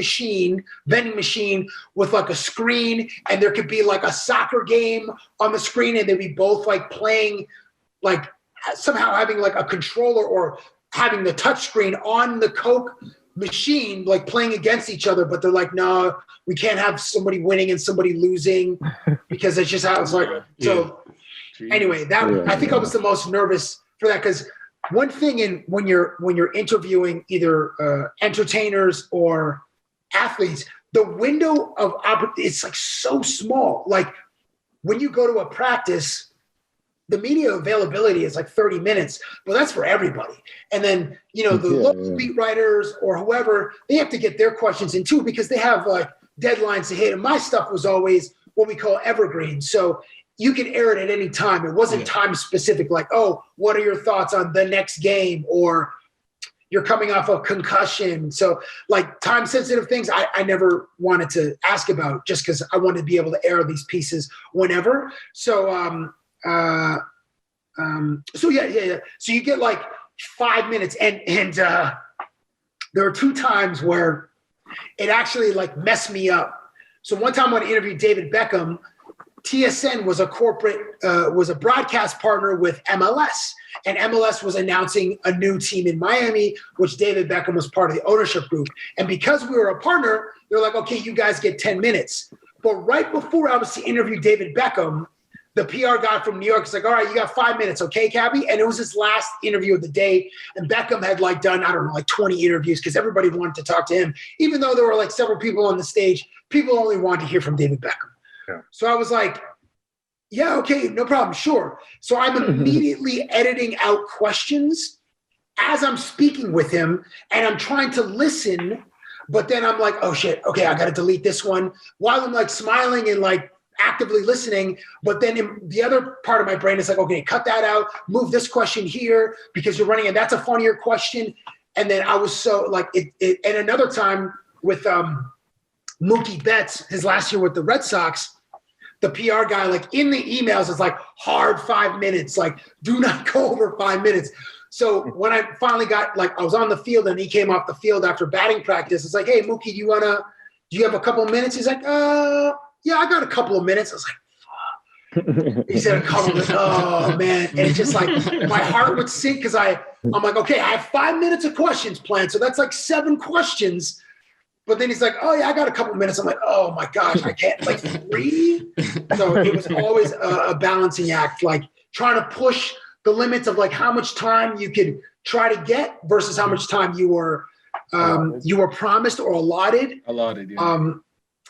vending machine with like a screen, and there could be like a soccer game on the screen, and they'd be both like playing, like somehow having like a controller or having the touch screen on the Coke machine, like playing against each other. But they're like, no, we can't have somebody winning and somebody losing, because it's just how it's like. So anyway, I think I was the most nervous for that, because one thing when you're interviewing either entertainers or athletes, the window of it's like so small. Like when you go to a practice, the media availability is like 30 minutes, but that's for everybody. And then, the local beat writers or whoever, they have to get their questions in too, because they have like deadlines to hit. And my stuff was always what we call evergreen. So you can air it at any time. It wasn't time specific, like, oh, what are your thoughts on the next game? Or you're coming off a concussion. So like time sensitive things, I never wanted to ask about, just because I wanted to be able to air these pieces whenever. So, So you get like 5 minutes, and there were two times where it actually like messed me up. So one time when I interviewed David Beckham, TSN was a broadcast partner with MLS, and MLS was announcing a new team in Miami, which David Beckham was part of the ownership group. And because we were a partner, they're like, okay, you guys get 10 minutes. But right before I was to interview David Beckham, the PR guy from New York is like, all right, you got 5 minutes, okay, Cabbie? And it was his last interview of the day. And Beckham had like done, I don't know, like 20 interviews, because everybody wanted to talk to him. Even though there were like several people on the stage, people only wanted to hear from David Beckham. Yeah. So I was like, yeah, okay, no problem, sure. So I'm immediately editing out questions as I'm speaking with him, and I'm trying to listen, but then I'm like, oh shit, okay, I got to delete this one, while I'm like smiling and like actively listening. But then the other part of my brain is like, okay, cut that out, move this question here because you're running, and that's a funnier question. And then I was so like it and another time with Mookie Betts, his last year with the Red Sox, the PR guy, like in the emails, is like hard 5 minutes, like do not go over 5 minutes. So when I finally got, like, I was on the field and he came off the field after batting practice. It's like, hey, Mookie, do you have a couple of minutes? He's like, yeah, I got a couple of minutes. I was like, fuck. He said a couple of minutes. Oh, man. And it's just like my heart would sink, because I'm like, okay, I have 5 minutes of questions planned. So that's like 7 questions. But then he's like, oh, yeah, I got a couple of minutes. I'm like, oh, my gosh, I can't, like, breathe. So it was always a balancing act, like trying to push the limits of like how much time you could try to get versus how much time you were promised or allotted.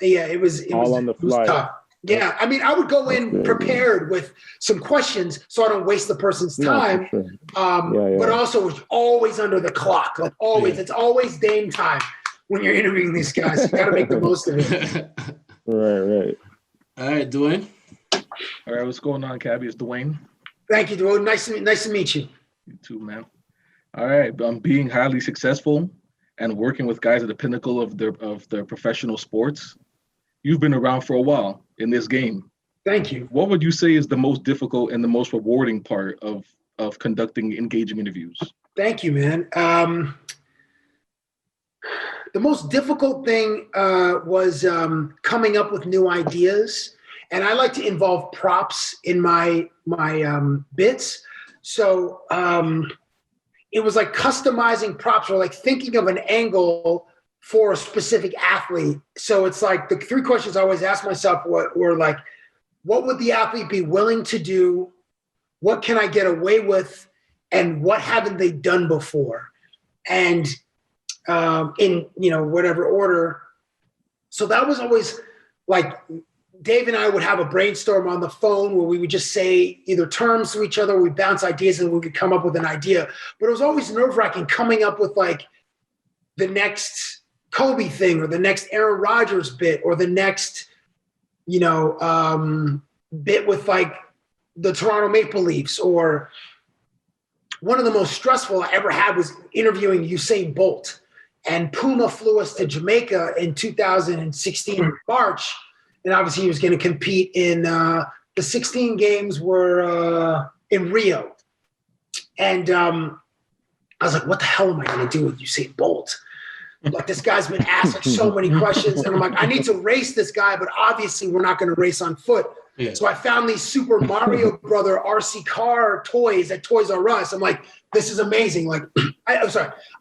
Yeah. It was on the fly. Tough. Yeah. I mean, I would go in prepared with some questions so I don't waste the person's time. No, for sure. But also it was always under the clock, like always. It's always Dame time when you're interviewing these guys. You got to make the most of it. Right. All right, Dwayne. All right, what's going on, Cabbie? It's Dwayne. Thank you, Dwayne. Nice to meet you. You too, man. All right, being highly successful and working with guys at the pinnacle of their professional sports. You've been around for a while in this game. Thank you. What would you say is the most difficult and the most rewarding part of conducting engaging interviews? Thank you, man. The most difficult thing was coming up with new ideas, and I like to involve props in my bits. So it was like customizing props or like thinking of an angle for a specific athlete. So it's like the 3 questions I always ask myself were like, what would the athlete be willing to do? What can I get away with? And what haven't they done before? And in, whatever order. So that was always like, Dave and I would have a brainstorm on the phone where we would just say either terms to each other, or we bounce ideas and we could come up with an idea. But it was always nerve-wracking coming up with like the next Kobe thing or the next Aaron Rodgers bit or the next, bit with like the Toronto Maple Leafs. Or one of the most stressful I ever had was interviewing Usain Bolt. And Puma flew us to Jamaica in 2016 in March. And obviously he was going to compete in the 16 games were in Rio. And I was like, what the hell am I going to do with Usain Bolt? Like, this guy's been asked like so many questions. And I'm like, I need to race this guy, but obviously we're not going to race on foot. Yeah. So I found these Super Mario Brother RC car toys at Toys R Us. I'm like, this is amazing. Like, I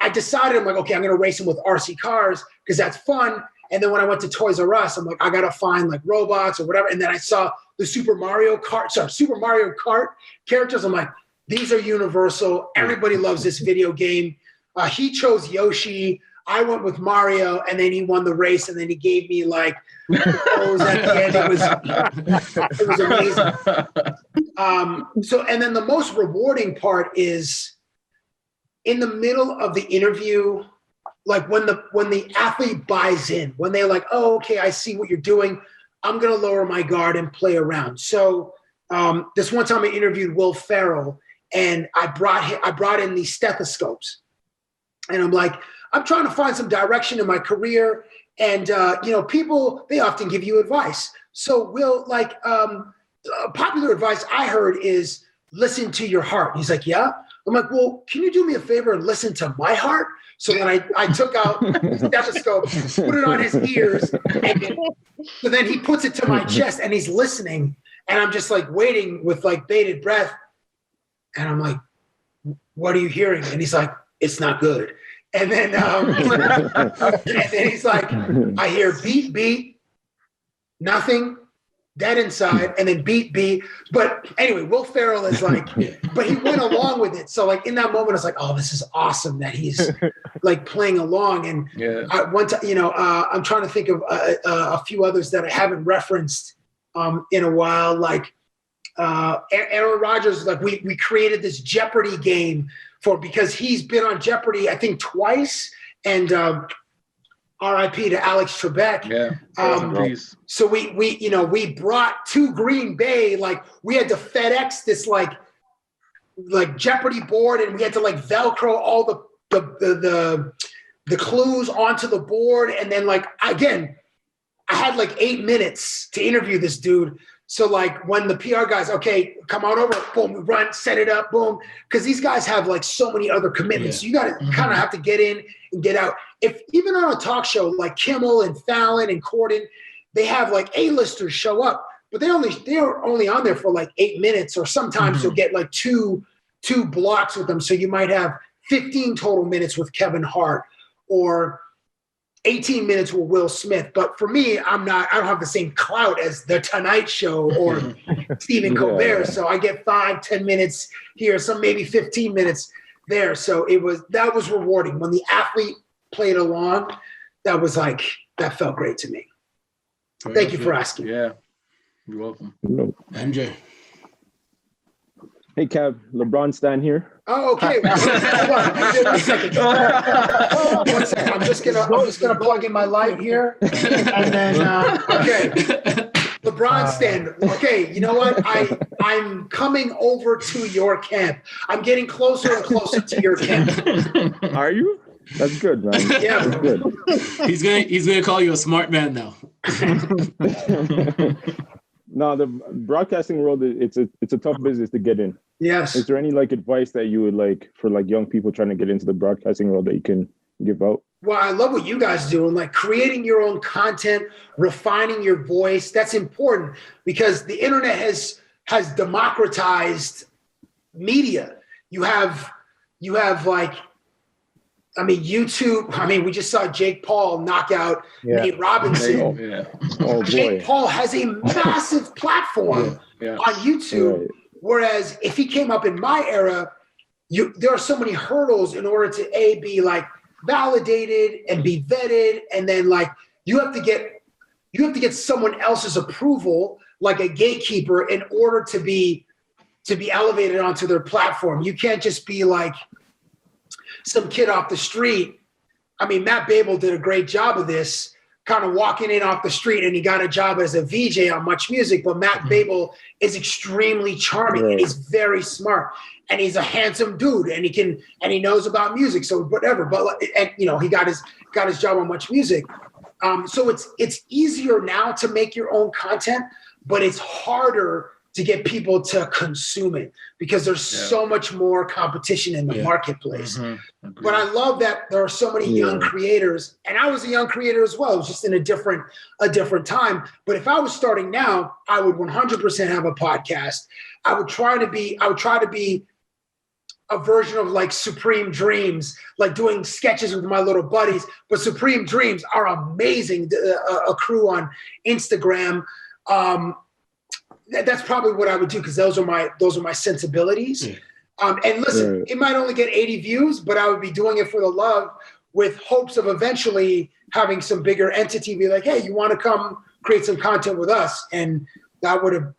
decided, I'm like, okay, I'm going to race him with RC cars because that's fun. And then when I went to Toys R Us, I'm like, I got to find like robots or whatever. And then I saw the Super Mario Kart characters. I'm like, these are universal. Everybody loves this video game. He chose Yoshi. I went with Mario, and then he won the race, and then he gave me like pose at the end. It was amazing. And then the most rewarding part is in the middle of the interview, like when the athlete buys in, when they're like, oh, okay, I see what you're doing. I'm gonna lower my guard and play around. So this one time I interviewed Will Ferrell, and I brought in these stethoscopes, and I'm like, I'm trying to find some direction in my career. And, people, they often give you advice. So popular advice I heard is listen to your heart. He's like, yeah. I'm like, well, can you do me a favor and listen to my heart? So then I took out the stethoscope, put it on his ears. So then he puts it to my chest and he's listening. And I'm just like waiting with like bated breath. And I'm like, what are you hearing? And he's like, it's not good. And then, he's like, I hear beat, beat, nothing, dead inside, and then beat, beat. But anyway, Will Ferrell is like, but he went along with it. So like in that moment, I was like, oh, this is awesome that he's like playing along. And one time, I'm trying to think of a few others that I haven't referenced in a while. Like Aaron Rodgers, like we created this Jeopardy game because he's been on Jeopardy, I think twice, and R.I.P. to Alex Trebek. Yeah. So we brought to Green Bay, like we had to FedEx this like Jeopardy board, and we had to like Velcro all the clues onto the board, and then like again, I had like 8 minutes to interview this dude. So like when the PR guys, okay, come on over, boom, we run, set it up, boom. Because these guys have like so many other commitments. So you got to kind of have to get in and get out. If even on a talk show like Kimmel and Fallon and Corden, they have like A-listers show up, but they're only on there for like 8 minutes, or sometimes you'll get like two blocks with them. So you might have 15 total minutes with Kevin Hart, or 18 minutes with Will Smith. But for me, I don't have the same clout as The Tonight Show or Stephen Colbert. So I get 5-10 minutes here, some maybe 15 minutes there. So that was rewarding. When the athlete played along, that felt great to me. Thank you for asking. Yeah. You're welcome. MJ. Hey, Kev, LeBron Stan here. Oh, okay. Hold on. 1 second. 1 second. I'm just gonna plug in my light here, and then okay. LeBron stand. Okay, you know what? I'm coming over to your camp. I'm getting closer and closer to your camp. Are you? That's good, man. Yeah, that's good. He's gonna call you a smart man now. No, the broadcasting world, it's a tough business to get in. Yes. Is there any like advice that you would like for like young people trying to get into the broadcasting world that you can give out? Well, I love what you guys do, and like creating your own content, refining your voice. That's important because the internet has democratized media. You have like, I mean, YouTube. I mean, we just saw Jake Paul knock out Nate Robinson. Oh, Jake Paul has a massive platform on YouTube. Right. Whereas if he came up in my era, there are so many hurdles in order to be like validated and be vetted, and then like you have to get someone else's approval, like a gatekeeper, in order to be elevated onto their platform. You can't just be like some kid off the street. I mean, Matt Babel did a great job of this, kind of walking in off the street, and he got a job as a VJ on Much Music. But Matt Babel is extremely charming, and he's very smart, and he's a handsome dude, and he knows about music. So whatever, but and you know, he got his job on Much Music. So it's easier now to make your own content, but it's harder to get people to consume it because there's so much more competition in the marketplace. But I love that there are so many young creators, and I was a young creator as well. It was just in a different time. But if I was starting now, I would 100% have a podcast. I would try to be a version of like Supreme Dreams, like doing sketches with my little buddies. But Supreme Dreams are amazing. A crew on Instagram. That's probably what I would do because those are my sensibilities. And listen, it might only get 80 views, but I would be doing it for the love, with hopes of eventually having some bigger entity be like, hey, you want to come create some content with us? And that would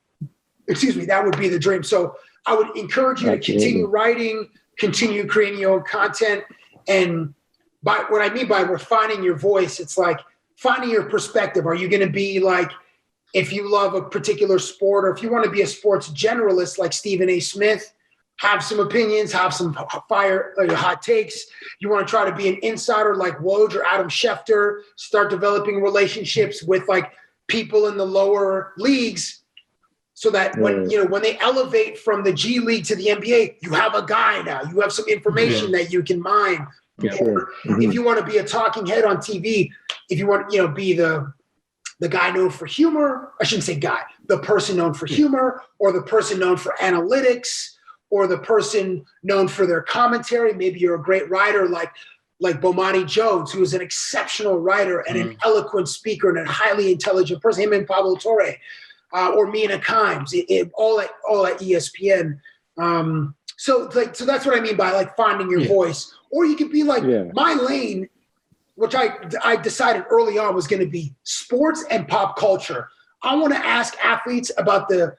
be the dream. So I would encourage you to continue writing, continue creating your own content. And by what I mean by refining your voice, it's like finding your perspective. Are you going to be like, if you love a particular sport, or if you want to be a sports generalist like Stephen A. Smith, have some opinions, have some hot takes. You want to try to be an insider like Woj or Adam Schefter, start developing relationships with like people in the lower leagues, so that when they elevate from the G League to the NBA, you have a guy now. You have some information that you can mine. Or if you want to be a talking head on TV, if you want be the guy known for humor, I shouldn't say guy, the person known for humor, or the person known for analytics, or the person known for their commentary. Maybe you're a great writer like Bomani Jones, who is an exceptional writer and an eloquent speaker and a highly intelligent person, him and Pablo Torre, or Mina Kimes, all at ESPN. So that's what I mean by like finding your voice. Or you could be like my lane, which I decided early on was going to be sports and pop culture. I want to ask athletes about the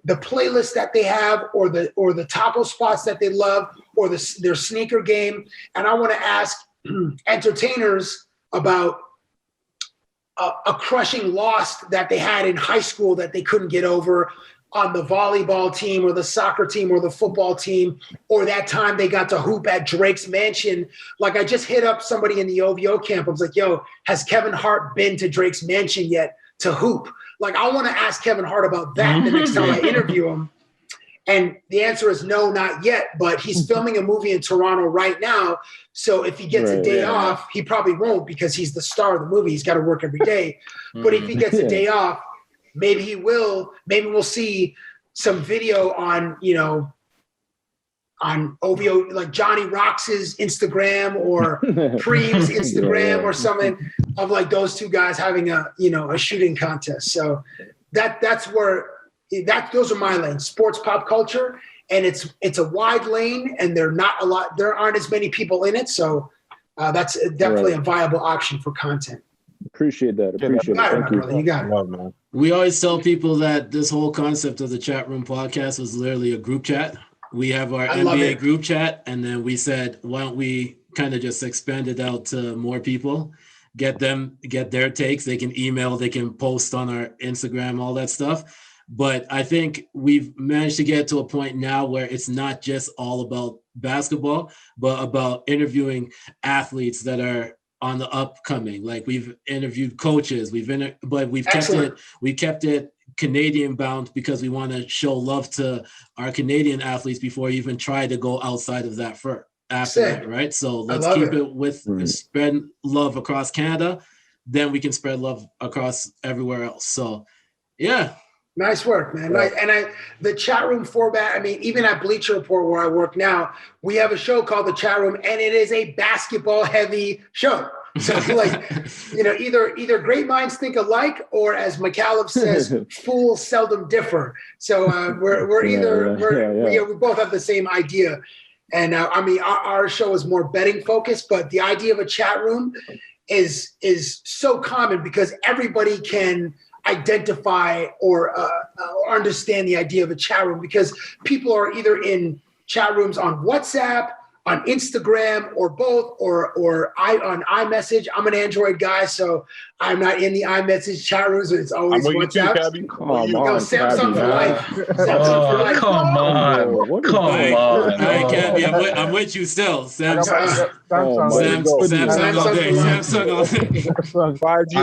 playlist that they have, or the taco spots that they love, or their sneaker game. And I want to ask entertainers about a crushing loss that they had in high school that they couldn't get over on the volleyball team or the soccer team or the football team, or that time they got to hoop at Drake's mansion. Like I just hit up somebody in the OVO camp. I was like, yo, has Kevin Hart been to Drake's mansion yet to hoop? Like I want to ask Kevin Hart about that the next time I interview him. And the answer is no, not yet, but he's filming a movie in Toronto right now. So if he gets a day off, he probably won't because he's the star of the movie. He's got to work every day. But if he gets a day off, maybe he will. Maybe we'll see some video on OVO, like Johnny Rox's Instagram or Preem's Instagram or something of like those two guys having a shooting contest. So that's where those are my lanes, sports, pop culture, and it's a wide lane, and there aren't as many people in it. So that's definitely a viable option for content. Appreciate that. Thank you. You got it. Man. We always tell people that this whole concept of the Chatroom Podcast was literally a group chat. We have our NBA group chat, and then we said, why don't we kind of just expand it out to more people? get their takes. They can email, they can post on our Instagram, all that stuff. But I think we've managed to get to a point now where it's not just all about basketball, but about interviewing athletes that are on the upcoming. Like we've interviewed coaches, but we've kept it Canadian bound because we want to show love to our Canadian athletes before we even try to go outside of that after that, right? So let's keep it with spread love across Canada, then we can spread love across everywhere else. So yeah. Nice work, man. Nice. And the chat room format, I mean, even at Bleacher Report where I work now, we have a show called The Chat Room, and it is a basketball heavy show. So like, either great minds think alike, or as McCallum says, fools seldom differ. So we both have the same idea. And I mean, our show is more betting focused, but the idea of a chat room is so common because everybody can identify or understand the idea of a chat room, because people are either in chat rooms on WhatsApp, on Instagram, or both, or on iMessage. I'm an Android guy, so I'm not in the iMessage chat rooms. It's always WhatsApp. Samsung for life. Samsung for life. Come on. Cabbie, I'm with you still. Samsung all day. Samsung 5G,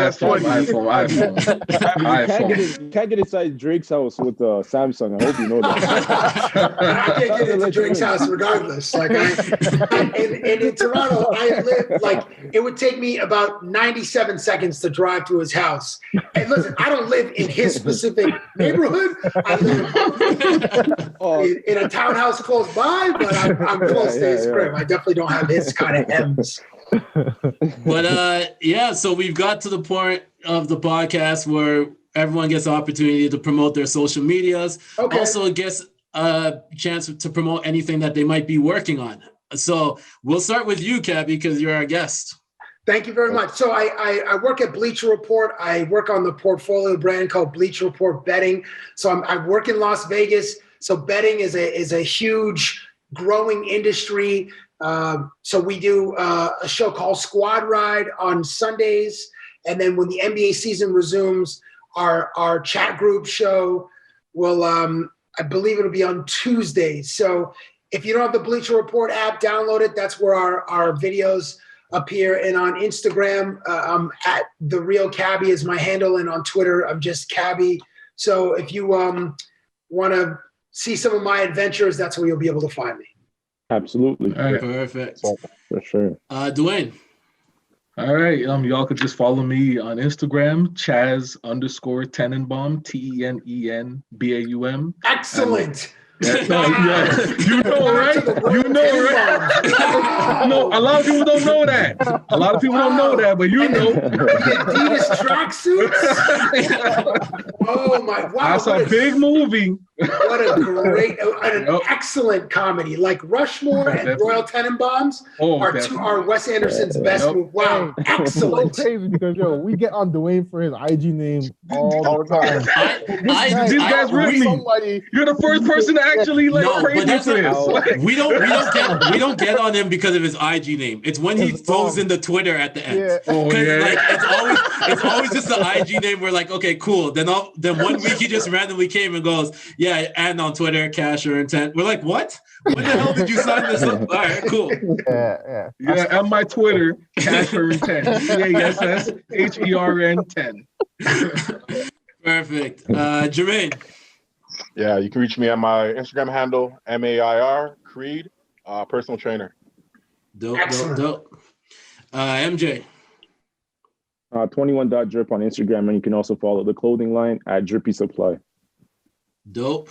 iPhone. You can't get inside Drake's house with Samsung. I hope you know that. I can't get into Drake's house regardless. Like in Toronto, I live like it would take me about 97 seconds to drive to his house. And listen, I don't live in his specific neighborhood. I live in a townhouse close by, but I'm close to his crib. I definitely don't have his kind of M's. But so we've got to the point of the podcast where everyone gets the opportunity to promote their social medias. Okay. Also gets a chance to promote anything that they might be working on. So we'll start with you, Cabbie, because you're our guest. Thank you very much. So I work at Bleacher Report. I work on the portfolio brand called Bleacher Report Betting. So I work in Las Vegas. So betting is a huge growing industry. So we do a show called Squad Ride on Sundays. And then when the NBA season resumes, our chat group show will, I believe it'll be on Tuesdays. So if you don't have the Bleacher Report app, download it. That's where our videos appear. And on Instagram, I'm at The Real Cabbie is my handle. And on Twitter, I'm just Cabbie. So if you want to see some of my adventures, that's where you'll be able to find me. Absolutely. All right. Perfect. For sure. Dwayne. All right. Y'all could just follow me on Instagram, Chaz_Tenenbaum, TENENBAUM. Excellent. You know, right? No, a lot of people don't know that. But you know. Adidas tracksuits? Oh, my. Wow. That's a big movie. What a great, excellent comedy. Like Rushmore and Royal Tenenbaums are Wes Anderson's best movie. Wow, excellent. So crazy because we get on Dwayne for his IG name all the time. These guys really. You're the first person to actually praise him for this. We don't get on him because of his IG name. It's when he throws in the Twitter at the end. It's always just the IG name. We're like, okay, cool. Then 1 week he just randomly came and goes, yeah, and on Twitter, cash or intent. We're like, what? When the hell did you sign this up? All right, cool. Yeah, on my Twitter, cash or intent. CASSHERN 10. Perfect. Jermaine. Yeah, you can reach me at my Instagram handle, MAIR Creed, personal trainer. Dope. MJ. 21.drip on Instagram, and you can also follow the clothing line at Drippy Supply. Dope.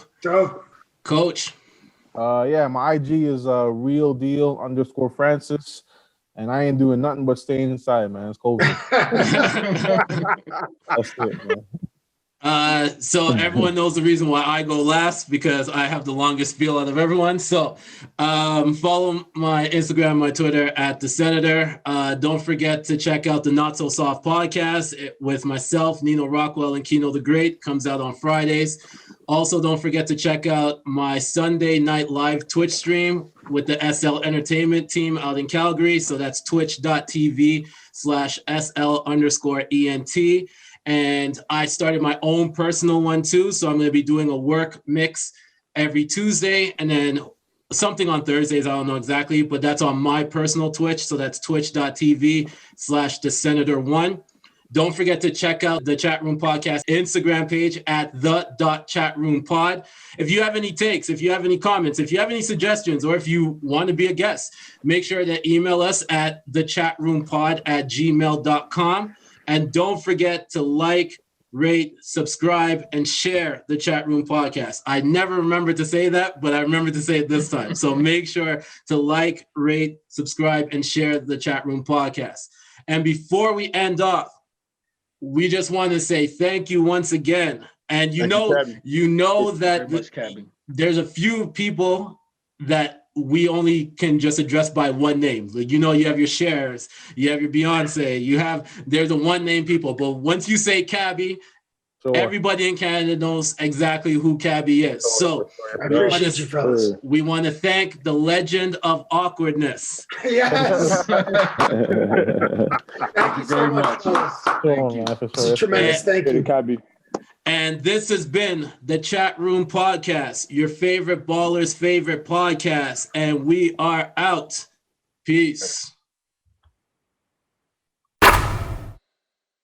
Coach. My IG is real deal _Francis, and I ain't doing nothing but staying inside, man. It's COVID. That's it, man. So everyone knows the reason why I go last, because I have the longest spiel out of everyone. So follow my Instagram, my Twitter at The Senator. Don't forget to check out the Not So Soft podcast with myself, Nino Rockwell, and Kino the Great. Comes out on Fridays. Also, don't forget to check out my Sunday night live Twitch stream with the SL Entertainment team out in Calgary. So that's twitch.tv/SL_ENT. And I started my own personal one too. So I'm going to be doing a work mix every Tuesday and then something on Thursdays. I don't know exactly, but that's on my personal Twitch. So that's twitch.tv/thesenator1. Don't forget to check out the Chatroom Podcast Instagram page at the.chatroompod. If you have any takes, if you have any comments, if you have any suggestions, or if you want to be a guest, make sure to email us at thechatroompod@gmail.com. And don't forget to like, rate, subscribe, and share the Chatroom Podcast. I never remember to say that, but I remember to say it this time. So make sure to like, rate, subscribe, and share the Chatroom Podcast. And before we end off, we just want to say thank you once again. And you know that there's a few people that we only can just address by one name. Like, you have your Chers, you have your Beyonce, there's the one name people. But once you say Cabbie, everybody in Canada knows exactly who Cabbie is. So I appreciate you, fellas. We want to thank the legend of awkwardness. Yes. Thank you so much, fellas. This is tremendous. Thank you, Cabbie. And this has been the Chatroom Podcast, your favorite baller's favorite podcast. And we are out. Peace.